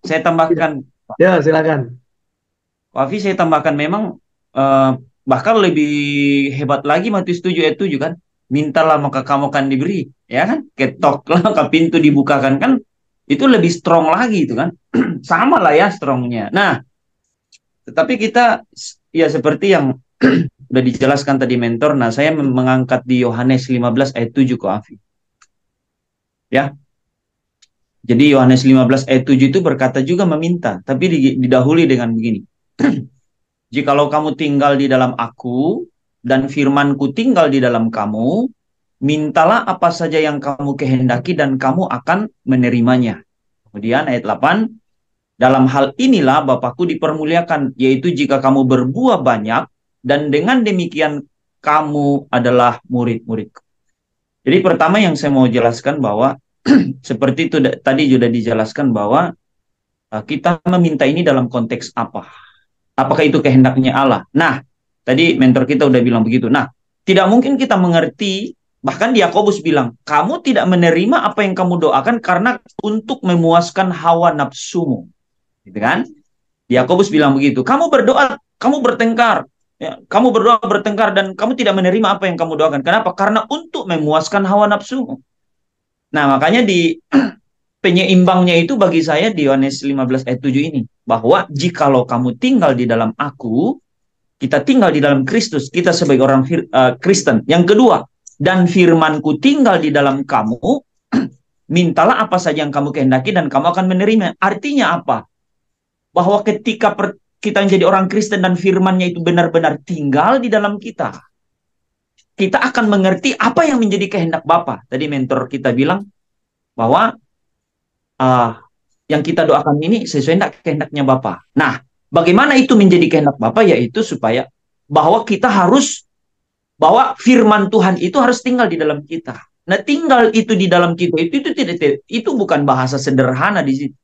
Speaker 2: Saya tambahkan,
Speaker 1: ya silakan.
Speaker 2: Wafi, saya tambahkan memang eh, bahkan lebih hebat lagi Matius 7 ayat 7 kan. Mintalah maka kamu akan diberi, ya kan? Ketoklah maka pintu dibukakan kan. Itu lebih strong lagi itu kan. Sama lah ya strongnya. Nah, tetapi kita ya seperti yang udah dijelaskan tadi mentor. Nah, saya mengangkat di Yohanes 15 ayat 7 ke Afi. Ya. Jadi Yohanes 15 ayat 7 itu berkata juga meminta, tapi didahului dengan begini. Jikalau kamu tinggal di dalam aku dan firmanku tinggal di dalam kamu, mintalah apa saja yang kamu kehendaki dan kamu akan menerimanya. Kemudian ayat 8, dalam hal inilah Bapakku dipermuliakan, yaitu jika kamu berbuah banyak, dan dengan demikian kamu adalah murid-muridku. Jadi pertama yang saya mau jelaskan bahwa, seperti itu tadi sudah dijelaskan bahwa kita meminta ini dalam konteks apa? Apakah itu kehendaknya Allah? Nah, tadi mentor kita udah bilang begitu. Nah, tidak mungkin kita mengerti, bahkan Yakobus bilang, kamu tidak menerima apa yang kamu doakan karena untuk memuaskan hawa nafsumu. Gitu kan? Yakobus bilang begitu. Kamu berdoa, kamu bertengkar. Ya, kamu berdoa bertengkar dan kamu tidak menerima apa yang kamu doakan. Kenapa? Karena untuk memuaskan hawa nafsumu. Nah, makanya di penyeimbangnya itu bagi saya di Yohanes 15 ayat 7 ini. Bahwa jikalau kamu tinggal di dalam aku, kita tinggal di dalam Kristus, kita sebagai orang Kristen. Yang kedua, dan firmanku tinggal di dalam kamu, mintalah apa saja yang kamu kehendaki dan kamu akan menerima. Artinya apa? Bahwa ketika kita menjadi orang Kristen dan firmannya itu benar-benar tinggal di dalam kita, kita akan mengerti apa yang menjadi kehendak Bapa. Tadi mentor kita bilang bahwa yang kita doakan ini sesuai kehendaknya Bapa. Nah, bagaimana itu menjadi kehendak Bapa? Yaitu supaya bahwa kita harus, bahwa firman Tuhan itu harus tinggal di dalam kita. Nah, tinggal itu di dalam kita itu bukan bahasa sederhana di situ.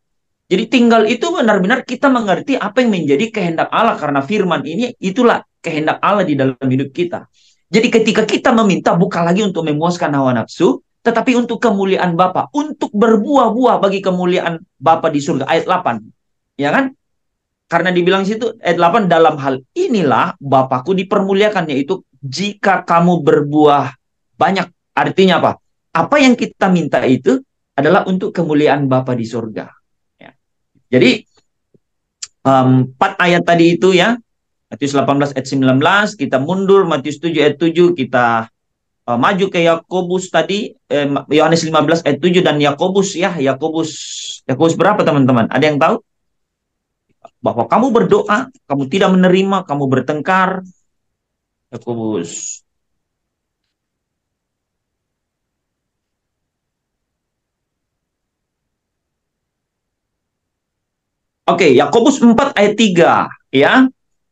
Speaker 2: Jadi tinggal itu benar-benar kita mengerti apa yang menjadi kehendak Allah, karena firman ini itulah kehendak Allah di dalam hidup kita. Jadi ketika kita meminta bukan lagi untuk memuaskan hawa nafsu, tetapi untuk kemuliaan Bapa, untuk berbuah-buah bagi kemuliaan Bapa di surga. Ayat 8. Ya kan? Karena dibilang situ ayat 8, dalam hal inilah Bapakku dipermuliakan, yaitu jika kamu berbuah banyak. Artinya apa? Apa yang kita minta itu adalah untuk kemuliaan Bapa di surga. Ya. Jadi 4 ayat tadi itu ya, Matius 18 ayat 19, kita mundur Matius 7 ayat 7, kita maju ke Yakobus tadi, Yohanes 15 ayat 7 dan Yakobus ya, Yakobus berapa teman-teman? Ada yang tahu? Bahwa kamu berdoa, kamu tidak menerima, kamu bertengkar. Yakobus. Oke, Yakobus 4 ayat 3 ya.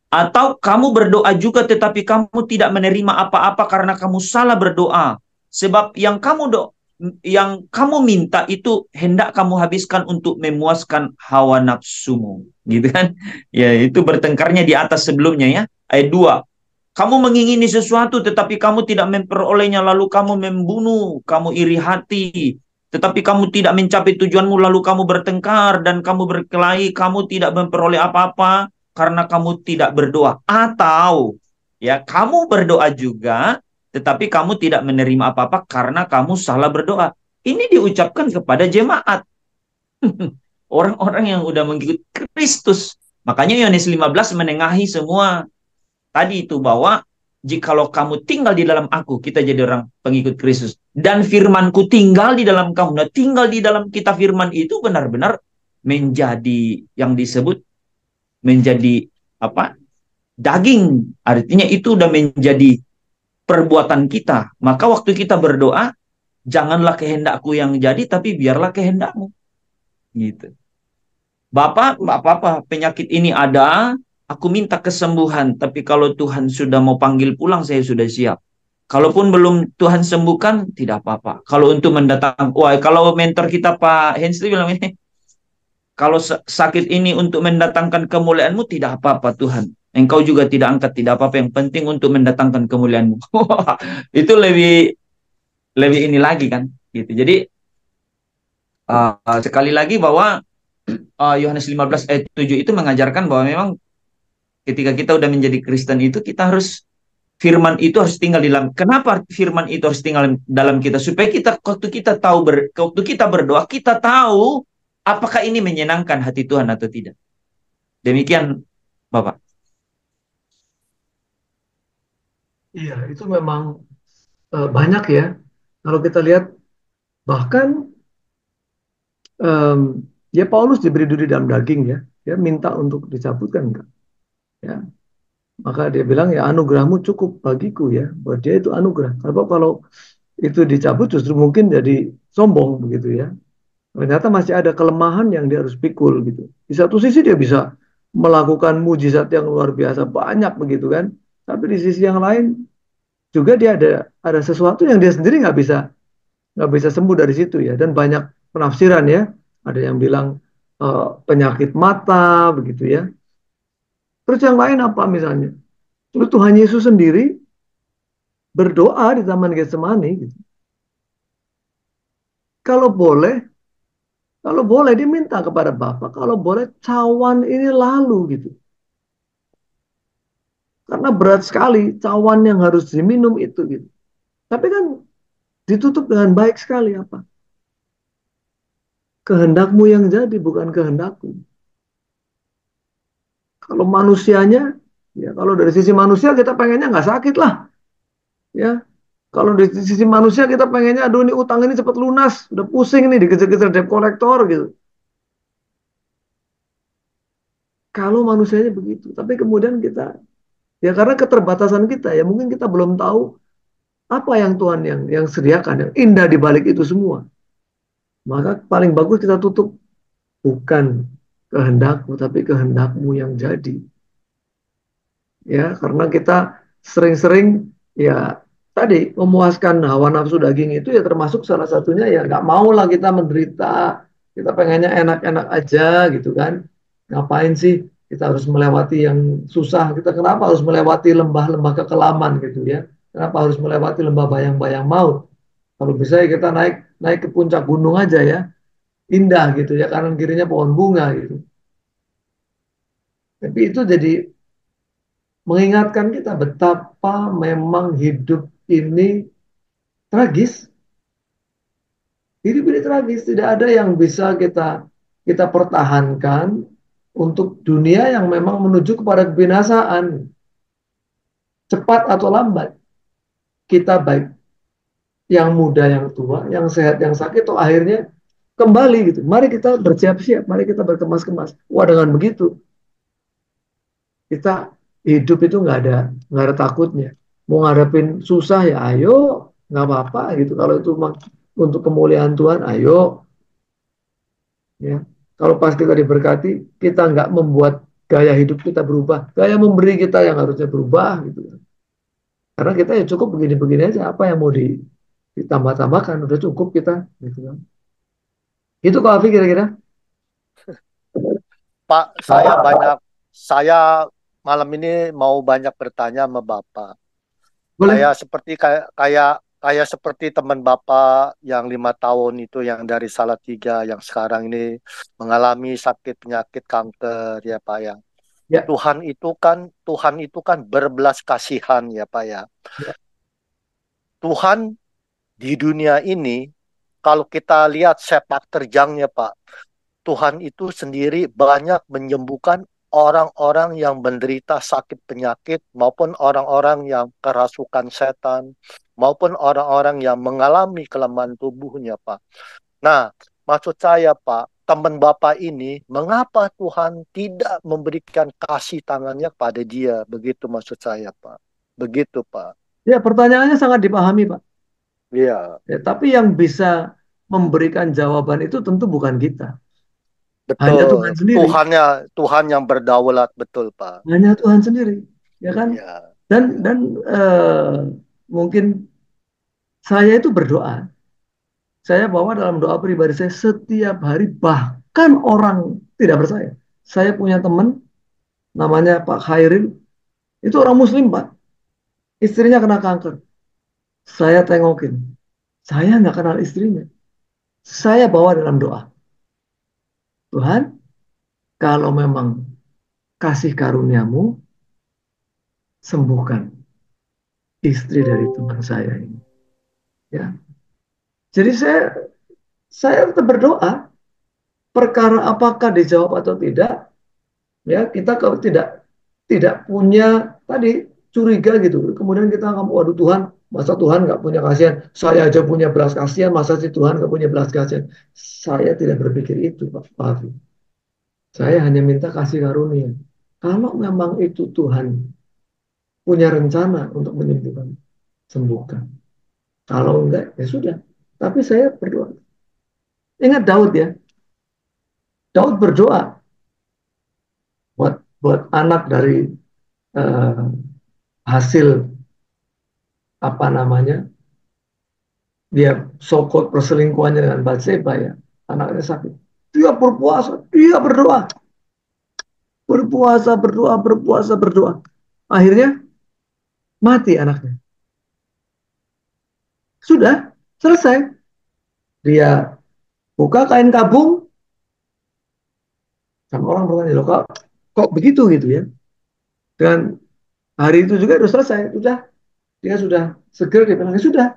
Speaker 2: Atau kamu berdoa juga tetapi kamu tidak menerima apa-apa karena kamu salah berdoa. Sebab yang kamu minta itu hendak kamu habiskan untuk memuaskan hawa nafsumu. Gitu kan? Ya, itu bertengkarnya di atas sebelumnya ya. Ayat 2. Kamu mengingini sesuatu tetapi kamu tidak memperolehnya, lalu kamu membunuh, kamu iri hati. Tetapi kamu tidak mencapai tujuanmu, lalu kamu bertengkar dan kamu berkelahi, kamu tidak memperoleh apa-apa karena kamu tidak berdoa. Atau ya, kamu berdoa juga tetapi kamu tidak menerima apa-apa karena kamu salah berdoa. Ini diucapkan kepada jemaat. Orang-orang yang udah mengikut Kristus. Makanya Yohanes 15 menengahi semua tadi itu, bahwa jikalau kamu tinggal di dalam aku, kita jadi orang pengikut Kristus, dan firmanku tinggal di dalam kamu. Nah, tinggal di dalam kita firman itu benar-benar menjadi yang disebut menjadi apa? daging. Artinya itu udah menjadi perbuatan kita. Maka waktu kita berdoa, janganlah kehendakku yang jadi, tapi biarlah kehendakmu. Gitu. Bapak, nggak apa-apa, penyakit ini ada, aku minta kesembuhan. Tapi kalau Tuhan sudah mau panggil pulang, saya sudah siap. Kalaupun belum Tuhan sembuhkan, tidak apa-apa. Kalau untuk mendatang, wah, kalau mentor kita Pak Hensley bilang ini, kalau sakit ini untuk mendatangkan kemuliaan-Mu, tidak apa-apa Tuhan. Engkau juga tidak angkat, tidak apa-apa. Yang penting untuk mendatangkan kemuliaan-Mu. Itu lebih lebih ini lagi kan, gitu. Jadi sekali lagi bahwa Yohanes 15 ayat 7 itu mengajarkan bahwa memang ketika kita udah menjadi Kristen itu kita harus firman itu harus tinggal di dalam. Kenapa firman itu harus tinggal dalam kita? Supaya kita waktu kita tahu waktu kita berdoa kita tahu apakah ini menyenangkan hati Tuhan atau tidak. Demikian Bapak.
Speaker 1: Iya, itu memang banyak ya. Kalau kita lihat bahkan ya Paulus diberi duri dalam daging ya, dia minta untuk dicabutkan enggak? Ya, maka dia bilang ya anugerahmu cukup bagiku ya, buat dia itu anugerah. Kalau itu dicabut justru mungkin jadi sombong begitu ya. Ternyata masih ada kelemahan yang dia harus pikul gitu. Di satu sisi dia bisa melakukan mujizat yang luar biasa banyak begitu kan, tapi di sisi yang lain juga dia ada sesuatu yang dia sendiri nggak bisa sembuh dari situ ya. Dan banyak penafsiran ya. Ada yang bilang penyakit mata begitu ya. Terus yang lain apa misalnya? Terus Tuhan Yesus sendiri berdoa di Taman Getsemani gitu. Kalau boleh, kalau boleh diminta kepada Bapa, kalau boleh cawan ini lalu gitu. Karena berat sekali cawan yang harus diminum itu gitu. Tapi kan ditutup dengan baik sekali apa? Kehendakmu yang jadi bukan kehendakku. Kalau manusianya, ya kalau dari sisi manusia kita pengennya nggak sakit lah, ya. Kalau dari sisi manusia kita pengennya, aduh ini utang ini cepat lunas, udah pusing nih dikejar-kejar debt collector gitu. Kalau manusianya begitu, tapi kemudian kita, ya karena keterbatasan kita, ya mungkin kita belum tahu apa yang Tuhan yang sediakan, yang indah di balik itu semua. Maka paling bagus kita tutup bukan kehendakmu, tapi kehendakmu yang jadi. Ya karena kita sering-sering ya tadi memuaskan hawa nafsu daging itu ya termasuk salah satunya ya nggak mau lah kita menderita, kita pengennya enak-enak aja gitu kan, ngapain sih kita harus melewati yang susah, kita kenapa harus melewati lembah-lembah kekelaman gitu ya, kenapa harus melewati lembah bayang-bayang maut, kalau bisa ya kita naik naik ke puncak gunung aja ya, indah gitu ya, kanan kirinya pohon bunga gitu. Tapi itu jadi mengingatkan kita betapa memang hidup ini tragis. Hidup ini tragis, tidak ada yang bisa kita kita pertahankan untuk dunia yang memang menuju kepada kebinasaan, cepat atau lambat. Kita baik yang muda, yang tua, yang sehat, yang sakit, atau akhirnya kembali gitu. Mari kita bersiap-siap, mari kita berkemas-kemas. Wah, dengan begitu kita hidup itu nggak ada takutnya. Mau ngadepin susah ya ayo, nggak apa-apa gitu. Kalau itu untuk kemuliaan Tuhan, ayo ya. Kalau pas kita diberkati, kita nggak membuat gaya hidup kita berubah, gaya memberi kita yang harusnya berubah gitu. Karena kita ya cukup begini-begini aja, apa yang mau ditambah-tambahkan, udah cukup kita gitu kan. Itu Kak Afi kira-kira.
Speaker 4: Pak, saya malam ini mau banyak bertanya sama Bapak.
Speaker 1: Boleh.
Speaker 4: Kayak seperti teman Bapak yang 5 tahun itu yang dari Salatiga yang sekarang ini mengalami sakit penyakit kanker ya Pak ya.
Speaker 1: Ya.
Speaker 4: Tuhan itu kan berbelas kasihan ya Pak ya.
Speaker 1: Ya.
Speaker 4: Tuhan di dunia ini kalau kita lihat sepak terjangnya Pak, Tuhan itu sendiri banyak menyembuhkan orang-orang yang menderita sakit penyakit maupun orang-orang yang kerasukan setan maupun orang-orang yang mengalami kelemahan tubuhnya, Pak. Nah, maksud saya, Pak, teman Bapak ini, mengapa Tuhan tidak memberikan kasih tangannya pada dia? Begitu maksud saya, Pak. Begitu, Pak.
Speaker 1: Ya, pertanyaannya sangat dipahami, Pak.
Speaker 4: Iya,
Speaker 1: Ya, tapi yang bisa memberikan jawaban itu tentu bukan kita. Hanya Tuhan
Speaker 4: betul.
Speaker 1: sendiri.
Speaker 4: Tuhan yang berdaulat, betul, Pak.
Speaker 1: Hanya Tuhan sendiri. Ya kan?
Speaker 4: Ya,
Speaker 1: Dan
Speaker 4: ya.
Speaker 1: dan mungkin saya itu berdoa. Saya bawa dalam doa pribadi saya setiap hari, bahkan orang tidak percaya. Saya punya teman namanya Pak Khairil, itu orang Muslim, Pak. Istrinya kena kanker. Saya tengokin. Saya nggak kenal istrinya. Saya bawa dalam doa. Tuhan, kalau memang kasih karuniamu, sembuhkan istri dari teman saya ini. Ya. Jadi saya tetap berdoa. Perkara apakah dijawab atau tidak, ya kita kalau tidak punya tadi curiga gitu. Kemudian kita ngomong, waduh Tuhan, masa Tuhan nggak punya kasihan? Saya aja punya belas kasihan, masa si Tuhan nggak punya belas kasihan? Saya tidak berpikir itu, Pak Alfi. Saya hanya minta kasih karunia. Kalau memang itu Tuhan punya rencana untuk menyembuhkan, sembuhkan. Kalau enggak, ya sudah. Tapi saya berdoa. Ingat Daud ya. Daud berdoa buat buat anak dari eh, hasil apa namanya, dia sokot perselingkuhannya dengan Batseba ya, anaknya sakit, dia berpuasa, dia berdoa, berpuasa, berdoa, berpuasa, berdoa, akhirnya mati anaknya. Sudah selesai, dia buka kain kabung, sama orang bertanya, loh kok begitu gitu ya. Dan hari itu juga sudah selesai, sudah dia sudah seger, dia bilang, "Ya sudah,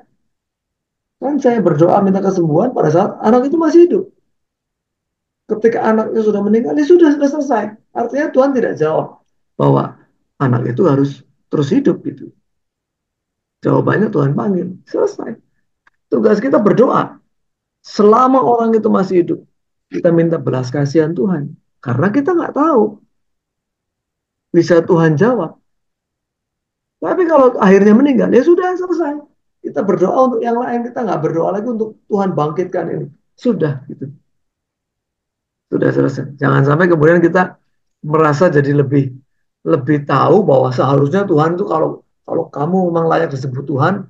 Speaker 1: kan saya berdoa minta kesembuhan pada saat anak itu masih hidup. Ketika anaknya sudah meninggal, ya sudah selesai." Artinya Tuhan tidak jawab bahwa anak itu harus terus hidup gitu. Jawabannya Tuhan panggil, selesai. Tugas kita berdoa. Selama orang itu masih hidup, kita minta belas kasihan Tuhan. Karena kita nggak tahu, bisa Tuhan jawab. Tapi kalau akhirnya meninggal, ya sudah selesai. Kita berdoa untuk yang lain, kita nggak berdoa lagi untuk Tuhan bangkitkan ini. Sudah, gitu. Sudah selesai. Jangan sampai kemudian kita merasa jadi lebih lebih tahu bahwa seharusnya Tuhan itu kalau kalau kamu memang layak disebut Tuhan,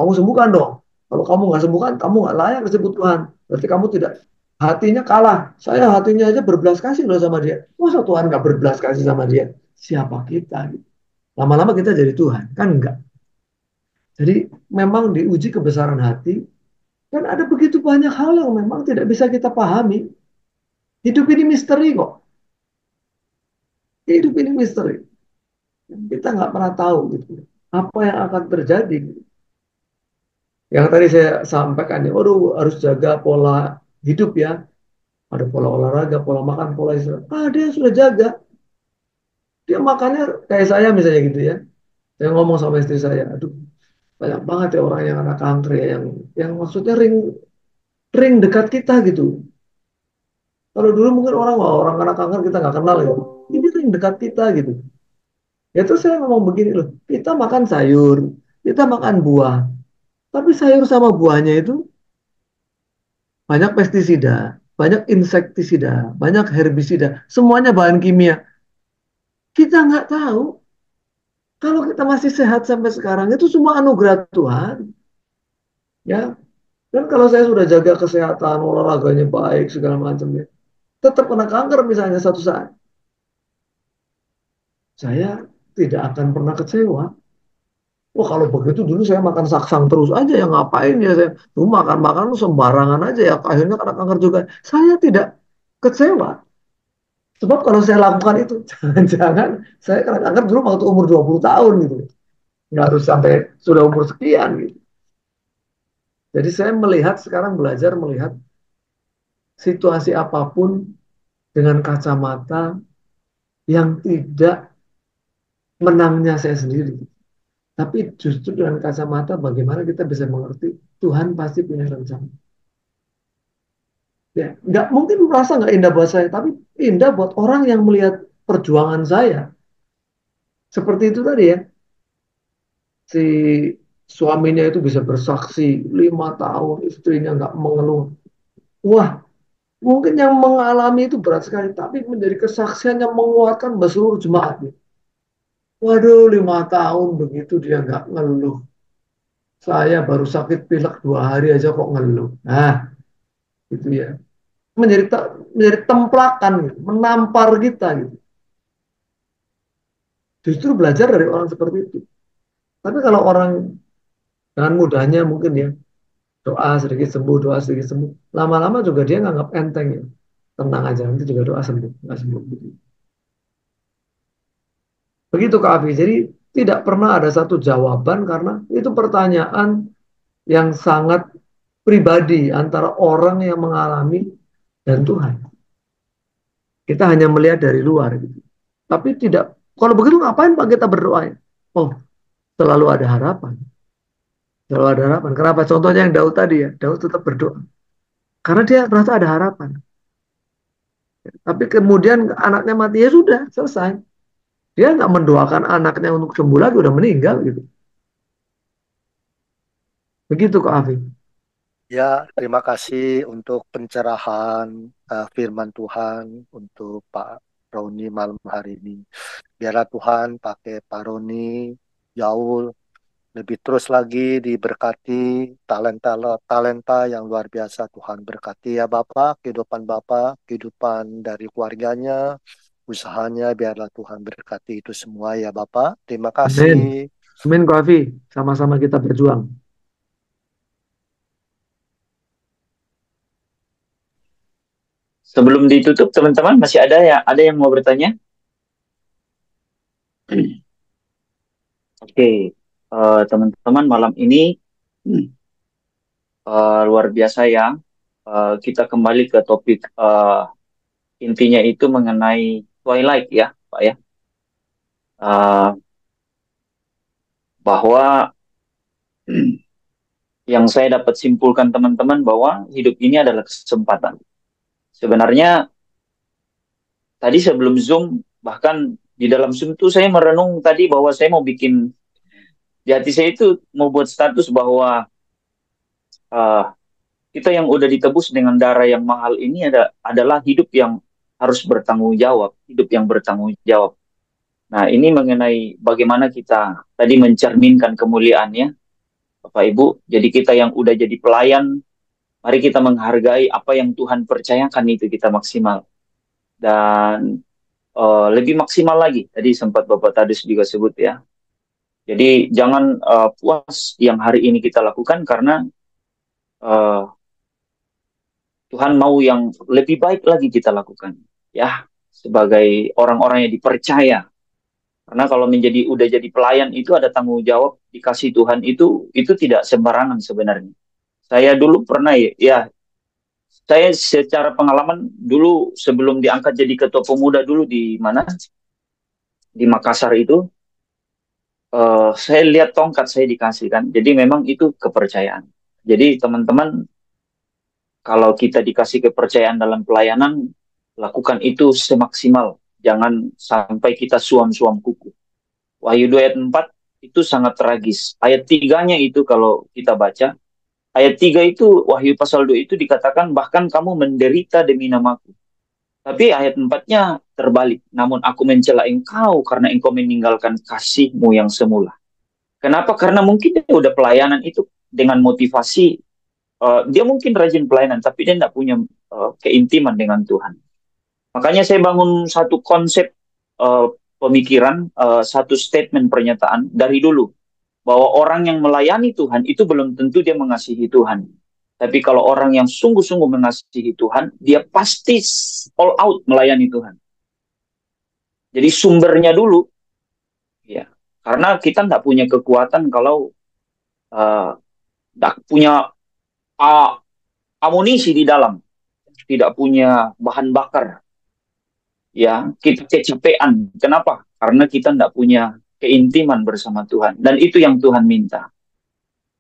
Speaker 1: kamu sembuhkan dong. Kalau kamu nggak sembuhkan, kamu nggak layak disebut Tuhan. Berarti kamu tidak, hatinya kalah. Saya hatinya aja berbelas kasih loh sama dia. Masa Tuhan nggak berbelas kasih sama dia? Siapa kita? Lama-lama kita jadi Tuhan, kan enggak. Jadi memang diuji kebesaran hati, dan ada begitu banyak hal yang memang tidak bisa kita pahami. Hidup ini misteri kok. Hidup ini misteri. Kita nggak pernah tahu gitu. Apa yang akan terjadi. Yang tadi saya sampaikan ya, waduh harus jaga pola hidup ya. Ada pola olahraga, pola makan, pola istirahat. Ada yang sudah jaga. Dia makannya kayak saya misalnya gitu ya. Saya ngomong sama istri saya, aduh banyak banget ya orang yang kena kanker ya, yang maksudnya ring ring dekat kita gitu. Kalau dulu mungkin orang, wah orang kena kanker kita nggak kenal ya. Ini ring dekat kita gitu. Ya terus saya ngomong begini loh, kita makan sayur, kita makan buah, tapi sayur sama buahnya itu banyak pestisida, banyak insektisida, banyak herbisida, semuanya bahan kimia. Kita nggak tahu kalau kita masih sehat sampai sekarang itu semua anugerah Tuhan, ya. Dan kalau saya sudah jaga kesehatan, olahraganya baik segala macamnya, tetap kena kanker misalnya satu saat, saya tidak akan pernah kecewa. Wah kalau begitu dulu saya makan saksang terus aja ya ngapain ya saya tuh makan-makan sembarangan aja ya akhirnya kena kanker juga. Saya tidak kecewa. Sebab kalau saya lakukan itu jangan-jangan saya kena kanker dulu waktu umur 20 tahun gitu. Nggak harus sampai sudah umur sekian gitu. Jadi saya melihat sekarang belajar melihat situasi apapun dengan kacamata yang tidak menangnya saya sendiri. Tapi justru dengan kacamata bagaimana kita bisa mengerti Tuhan pasti punya rencana. Ya, nggak mungkin merasa nggak indah buat saya, tapi indah buat orang yang melihat perjuangan saya. Seperti itu tadi ya, si suaminya itu bisa bersaksi 5 tahun istrinya nggak mengeluh. Wah, mungkin yang mengalami itu berat sekali, tapi menjadi kesaksian yang menguatkan seluruh jemaat. Waduh, 5 tahun begitu dia nggak ngeluh. Saya baru sakit pilek 2 hari aja kok ngeluh. Nah, itu ya. Menjadi templakan, gitu, menampar kita gitu. Justru belajar dari orang seperti itu. Tapi kalau orang dengan mudahnya mungkin ya doa sedikit sembuh, doa sedikit sembuh. Lama-lama juga dia nganggap enteng ya. Tenang aja, nanti juga doa sembuh, nggak sembuh gitu. Begitu Kak Afi. Jadi tidak pernah ada satu jawaban karena itu pertanyaan yang sangat pribadi antara orang yang mengalami dan Tuhan. Kita hanya melihat dari luar gitu. Tapi tidak, kalau begitu ngapain Pak kita berdoa ya? Oh, selalu ada harapan. Selalu ada harapan. Kenapa? Contohnya yang Daud tadi ya. Daud tetap berdoa. Karena dia merasa ada harapan. Tapi kemudian anaknya mati, ya sudah, selesai. Dia nggak mendoakan anaknya untuk sembuh lagi, udah meninggal gitu. Begitu Kak Afif.
Speaker 4: Ya, terima kasih untuk pencerahan firman Tuhan untuk Pak Roni malam hari ini. Biarlah Tuhan pakai Pak Roni jauh lebih terus lagi diberkati talenta yang luar biasa. Tuhan berkati ya Bapak, kehidupan Bapak, kehidupan dari keluarganya, usahanya, biarlah Tuhan berkati itu semua ya Bapak. Terima kasih.
Speaker 1: Amin. Amin Kak Afif. Sama-sama kita berjuang.
Speaker 2: Sebelum ditutup, teman-teman masih ada ya? Ada yang mau bertanya? Oke, teman-teman malam ini luar biasa ya. Kita kembali ke topik intinya itu mengenai twilight ya, Pak ya. Eh, bahwa yang saya dapat simpulkan teman-teman bahwa hidup ini adalah kesempatan. Sebenarnya tadi sebelum Zoom, bahkan di dalam Zoom itu saya merenung tadi bahwa saya mau bikin, di hati saya itu mau buat status bahwa eh, kita yang udah ditebus dengan darah yang mahal ini adalah hidup yang harus bertanggung jawab, hidup yang bertanggung jawab. Nah, ini mengenai bagaimana kita tadi mencerminkan kemuliaannya, Bapak Ibu. Jadi kita yang udah jadi pelayan, mari kita menghargai apa yang Tuhan percayakan itu kita maksimal. Dan lebih maksimal lagi, tadi sempat Bapak Tadus juga sebut ya. Jadi jangan puas yang hari ini kita lakukan karena uh, Tuhan mau yang lebih baik lagi kita lakukan. Ya, sebagai orang-orang yang dipercaya. Karena kalau udah jadi pelayan itu ada tanggung jawab dikasih Tuhan itu tidak sembarangan sebenarnya. Saya dulu pernah ya, saya secara pengalaman dulu sebelum diangkat jadi ketua pemuda dulu di mana di Makassar itu saya lihat tongkat saya dikasih kan. Jadi memang itu kepercayaan. Jadi teman-teman kalau kita dikasih kepercayaan dalam pelayanan lakukan itu semaksimal. Jangan sampai kita suam-suam kuku. Wahyu 2 ayat 4 itu sangat tragis. Ayat 3-nya itu kalau kita baca, ayat 3 itu Wahyu pasal 2 itu dikatakan bahkan kamu menderita demi namaku. Tapi ayat 4-nya terbalik. Namun aku mencela engkau karena engkau meninggalkan kasihmu yang semula. Kenapa? Karena mungkin dia udah pelayanan itu dengan motivasi. Dia mungkin rajin pelayanan, tapi dia tidak punya keintiman dengan Tuhan. Makanya saya bangun satu konsep pemikiran, satu statement pernyataan dari dulu. Bahwa orang yang melayani Tuhan itu belum tentu dia mengasihi Tuhan. Tapi kalau orang yang sungguh-sungguh mengasihi Tuhan, dia pasti all out melayani Tuhan. Jadi sumbernya dulu, ya. Karena kita tidak punya kekuatan kalau tidak punya uh, amunisi di dalam, tidak punya bahan bakar. Ya, kita kecapean. Kenapa? Karena kita tidak punya keintiman bersama Tuhan. Dan itu yang Tuhan minta.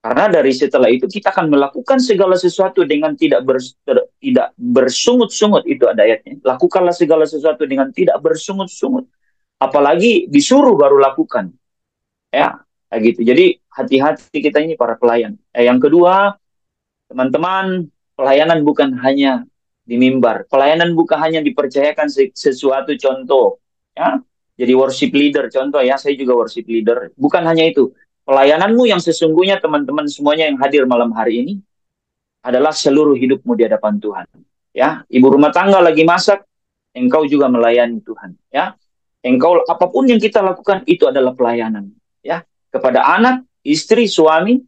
Speaker 2: Karena dari setelah itu kita akan melakukan segala sesuatu dengan tidak bersungut-sungut, itu ada ayatnya. Lakukanlah segala sesuatu dengan tidak bersungut-sungut. Apalagi disuruh baru lakukan. Ya, kayak gitu. Jadi hati-hati kita ini para pelayan. Yang kedua, teman-teman, pelayanan bukan hanya di mimbar. Pelayanan bukan hanya dipercayakan sesuatu contoh. Ya, jadi worship leader contoh ya. Saya juga worship leader. Bukan hanya itu. Pelayananmu yang sesungguhnya teman-teman semuanya yang hadir malam hari ini adalah seluruh hidupmu di hadapan Tuhan. Ya, ibu rumah tangga lagi masak, engkau juga melayani Tuhan. Ya, engkau apapun yang kita lakukan itu adalah pelayanan. Ya, kepada anak, istri, suami,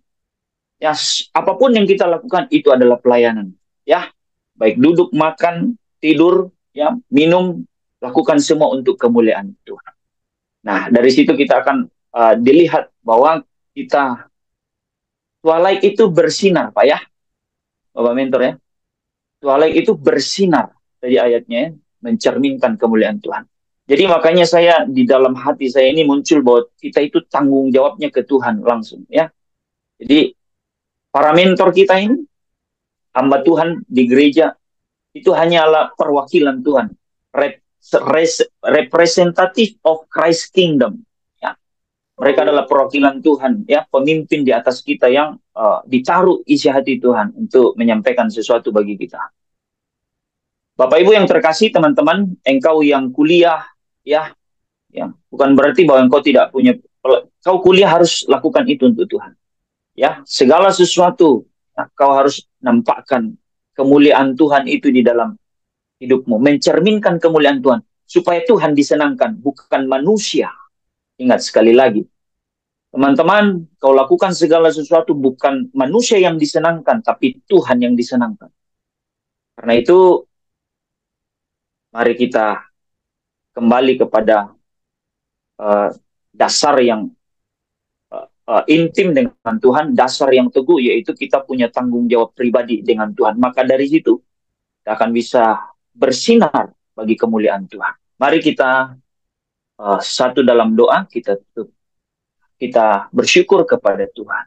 Speaker 2: ya apapun yang kita lakukan itu adalah pelayanan. Ya, baik duduk, makan, tidur, ya minum, lakukan semua untuk kemuliaan Tuhan. Nah, dari situ kita akan dilihat bahwa kita twilight itu bersinar, Pak ya, Bapak Mentor ya. Twilight itu bersinar dari ayatnya, mencerminkan kemuliaan Tuhan. Jadi makanya saya di dalam hati saya ini muncul bahwa kita itu tanggung jawabnya ke Tuhan langsung ya. Jadi para mentor kita ini, hamba Tuhan di gereja itu hanyalah perwakilan Tuhan, representative of Christ Kingdom. Mereka adalah perwakilan Tuhan, ya, pemimpin di atas kita yang ditaruh isi hati Tuhan untuk menyampaikan sesuatu bagi kita. Bapak Ibu yang terkasih, teman-teman, engkau yang kuliah, ya, bukan berarti bahwa engkau tidak punya. Kau kuliah harus lakukan itu untuk Tuhan. Ya, segala sesuatu, ya, kau harus nampakkan kemuliaan Tuhan itu di dalam hidupmu, mencerminkan kemuliaan Tuhan supaya Tuhan disenangkan, bukan manusia. Ingat sekali lagi, teman-teman, kau lakukan segala sesuatu bukan manusia yang disenangkan, tapi Tuhan yang disenangkan. Karena itu, mari kita kembali kepada dasar yang intim dengan Tuhan, dasar yang teguh, yaitu kita punya tanggung jawab pribadi dengan Tuhan. Maka dari situ, kita akan bisa bersinar bagi kemuliaan Tuhan. Mari kita satu dalam doa, kita bersyukur kepada Tuhan.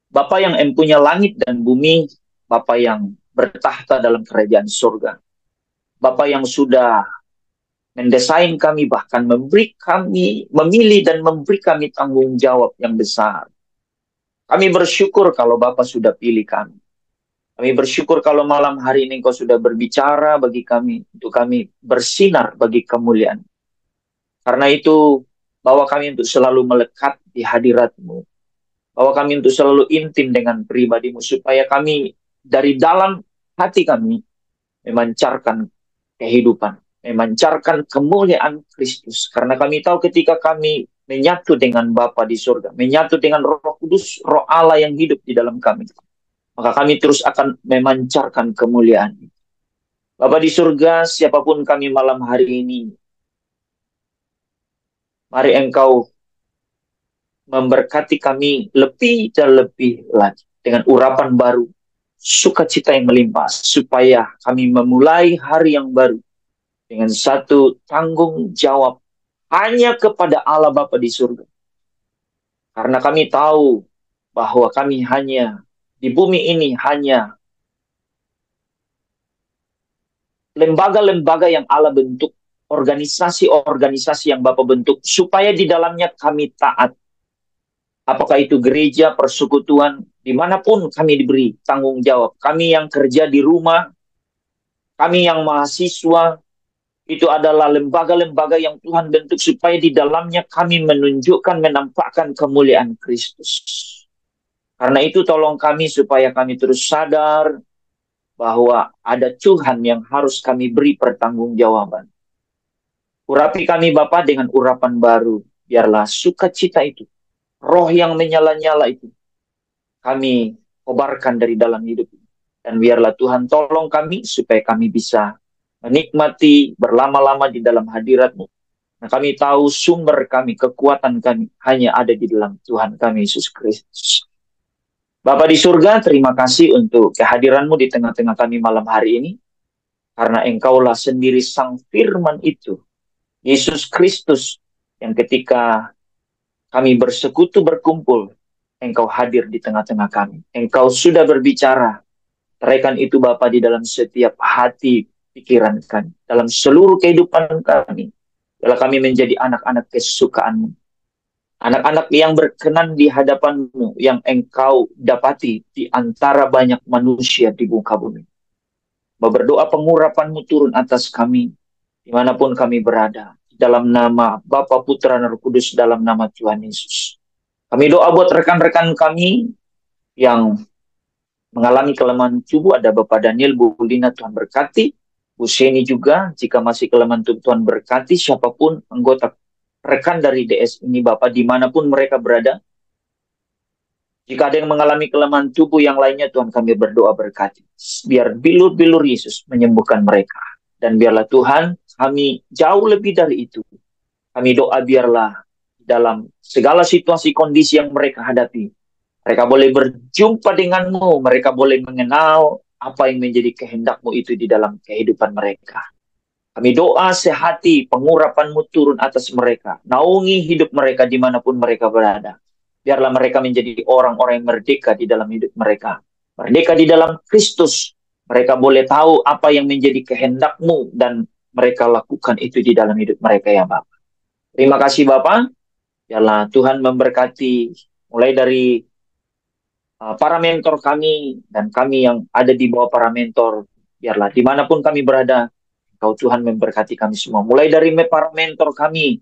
Speaker 2: Bapa yang empunya langit dan bumi, Bapa yang bertahta dalam kerajaan surga, Bapa yang sudah mendesain kami, bahkan memilih dan memberi kami tanggung jawab yang besar. Kami bersyukur kalau Bapa sudah pilih kami. Kami bersyukur kalau malam hari ini Engkau sudah berbicara bagi kami, untuk kami bersinar bagi kemuliaan. Karena itu, bawa kami untuk selalu melekat di hadirat-Mu. Bawa kami untuk selalu intim dengan pribadi-Mu, supaya kami dari dalam hati kami memancarkan kehidupan, memancarkan kemuliaan Kristus. Karena kami tahu ketika kami menyatu dengan Bapa di surga, menyatu dengan Roh Kudus, Roh Allah yang hidup di dalam kami, maka kami terus akan memancarkan kemuliaan. Bapa di surga, siapapun kami malam hari ini, mari Engkau memberkati kami lebih dan lebih lagi dengan urapan baru, sukacita yang melimpah, supaya kami memulai hari yang baru dengan satu tanggung jawab hanya kepada Allah Bapa di surga. Karena kami tahu bahwa kami hanya di bumi ini hanya lembaga-lembaga yang Allah bentuk, organisasi-organisasi yang Bapa bentuk, supaya di dalamnya kami taat. Apakah itu gereja, persekutuan, dimanapun kami diberi tanggung jawab. Kami yang kerja di rumah, kami yang mahasiswa, itu adalah lembaga-lembaga yang Tuhan bentuk supaya di dalamnya kami menunjukkan, menampakkan kemuliaan Kristus. Karena itu tolong kami supaya kami terus sadar bahwa ada Tuhan yang harus kami beri pertanggungjawaban. Urapi kami Bapa dengan urapan baru. Biarlah sukacita itu, roh yang menyala-nyala itu, kami kobarkan dari dalam hidup ini. Dan biarlah Tuhan tolong kami supaya kami bisa menikmati berlama-lama di dalam hadirat-Mu. Nah, kami tahu sumber kami, kekuatan kami hanya ada di dalam Tuhan kami Yesus Kristus. Bapa di surga, terima kasih untuk kehadiran-Mu di tengah-tengah kami malam hari ini. Karena Engkaulah sendiri Sang Firman itu, Yesus Kristus, yang ketika kami bersekutu berkumpul, Engkau hadir di tengah-tengah kami. Engkau sudah berbicara. Teraikan itu Bapa di dalam setiap hati pikiran kami. Dalam seluruh kehidupan kami. Bila kami menjadi anak-anak kesukaan-Mu. Anak-anak yang berkenan di hadapan-Mu. Yang Engkau dapati di antara banyak manusia di muka bumi. Berdoa pengurapan-Mu turun atas kami. Dimanapun kami berada. Dalam nama Bapa, Putra, dan Roh Kudus. Dalam nama Tuhan Yesus. Kami doa buat rekan-rekan kami yang mengalami kelemahan tubuh. Ada Bapak Daniel, Bu Lina, Tuhan berkati. Bu Seni juga, jika masih kelemahan tubuh, Tuhan berkati. Siapapun anggota rekan dari DS ini, Bapak, dimanapun mereka berada. Jika ada yang mengalami kelemahan tubuh yang lainnya, Tuhan kami berdoa berkati. Biar bilur-bilur Yesus menyembuhkan mereka. Dan biarlah Tuhan, kami jauh lebih dari itu. Kami doa biarlah dalam segala situasi kondisi yang mereka hadapi. Mereka boleh berjumpa denganmu, mereka boleh mengenal apa yang menjadi kehendak-Mu itu di dalam kehidupan mereka. Kami doa sehati, pengurapan-Mu turun atas mereka. Naungi hidup mereka dimanapun mereka berada. Biarlah mereka menjadi orang-orang yang merdeka di dalam hidup mereka. Merdeka di dalam Kristus. Mereka boleh tahu apa yang menjadi kehendak-Mu dan mereka lakukan itu di dalam hidup mereka ya Bapak. Terima kasih Bapak. Biarlah Tuhan memberkati mulai dari para mentor kami dan kami yang ada di bawah para mentor. Biarlah dimanapun kami berada, Engkau Tuhan memberkati kami semua. Mulai dari para mentor kami,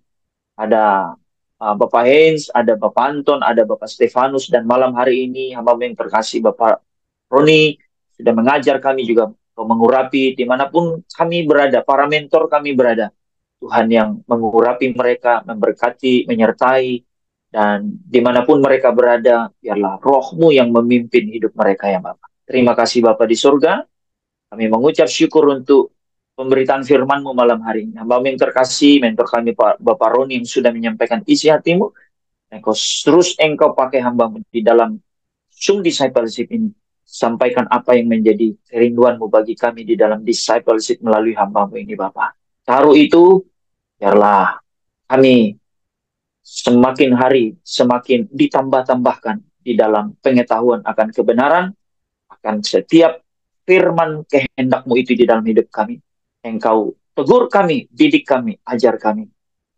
Speaker 2: ada Bapak Hens, ada Bapak Anton, ada Bapak Stefanus, dan malam hari ini hamba yang terkasih Bapak Roni sudah mengajar kami juga mengurapi dimanapun kami berada, para mentor kami berada. Tuhan yang mengurapi mereka, memberkati, menyertai, dan dimanapun mereka berada, biarlah Roh-Mu yang memimpin hidup mereka ya Bapak. Terima kasih Bapak di surga. Kami mengucap syukur untuk pemberitaan firman-Mu malam hari ini. Hamba yang terkasih, mentor kami Bapak Roni yang sudah menyampaikan isi hati-Mu. Engkau pakai hamba-Mu di dalam Zoom Discipleship ini. Sampaikan apa yang menjadi kerinduan-Mu bagi kami di dalam discipleship melalui hamba-Mu ini Bapak. Taruh itu, biarlah kami semakin hari semakin ditambah-tambahkan di dalam pengetahuan akan kebenaran, akan setiap firman kehendak-Mu itu di dalam hidup kami. Engkau tegur kami, didik kami, ajar kami.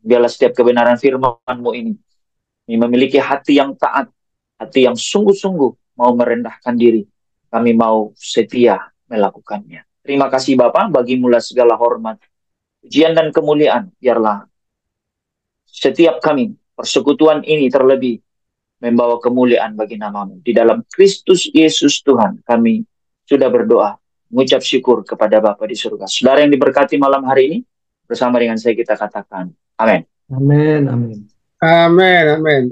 Speaker 2: Biarlah setiap kebenaran firman-Mu ini memiliki hati yang taat, hati yang sungguh-sungguh mau merendahkan diri. Kami mau setia melakukannya. Terima kasih Bapak, bagi-Mu segala hormat, pujian dan kemuliaan. Biarlah setiap kami persekutuan ini terlebih membawa kemuliaan bagi nama-Mu. Di dalam Kristus Yesus Tuhan kami sudah berdoa, mengucap syukur kepada Bapa di surga. Saudara yang diberkati malam hari ini, bersama dengan saya kita katakan amin.
Speaker 1: Amin, amin.
Speaker 3: Amin, amin.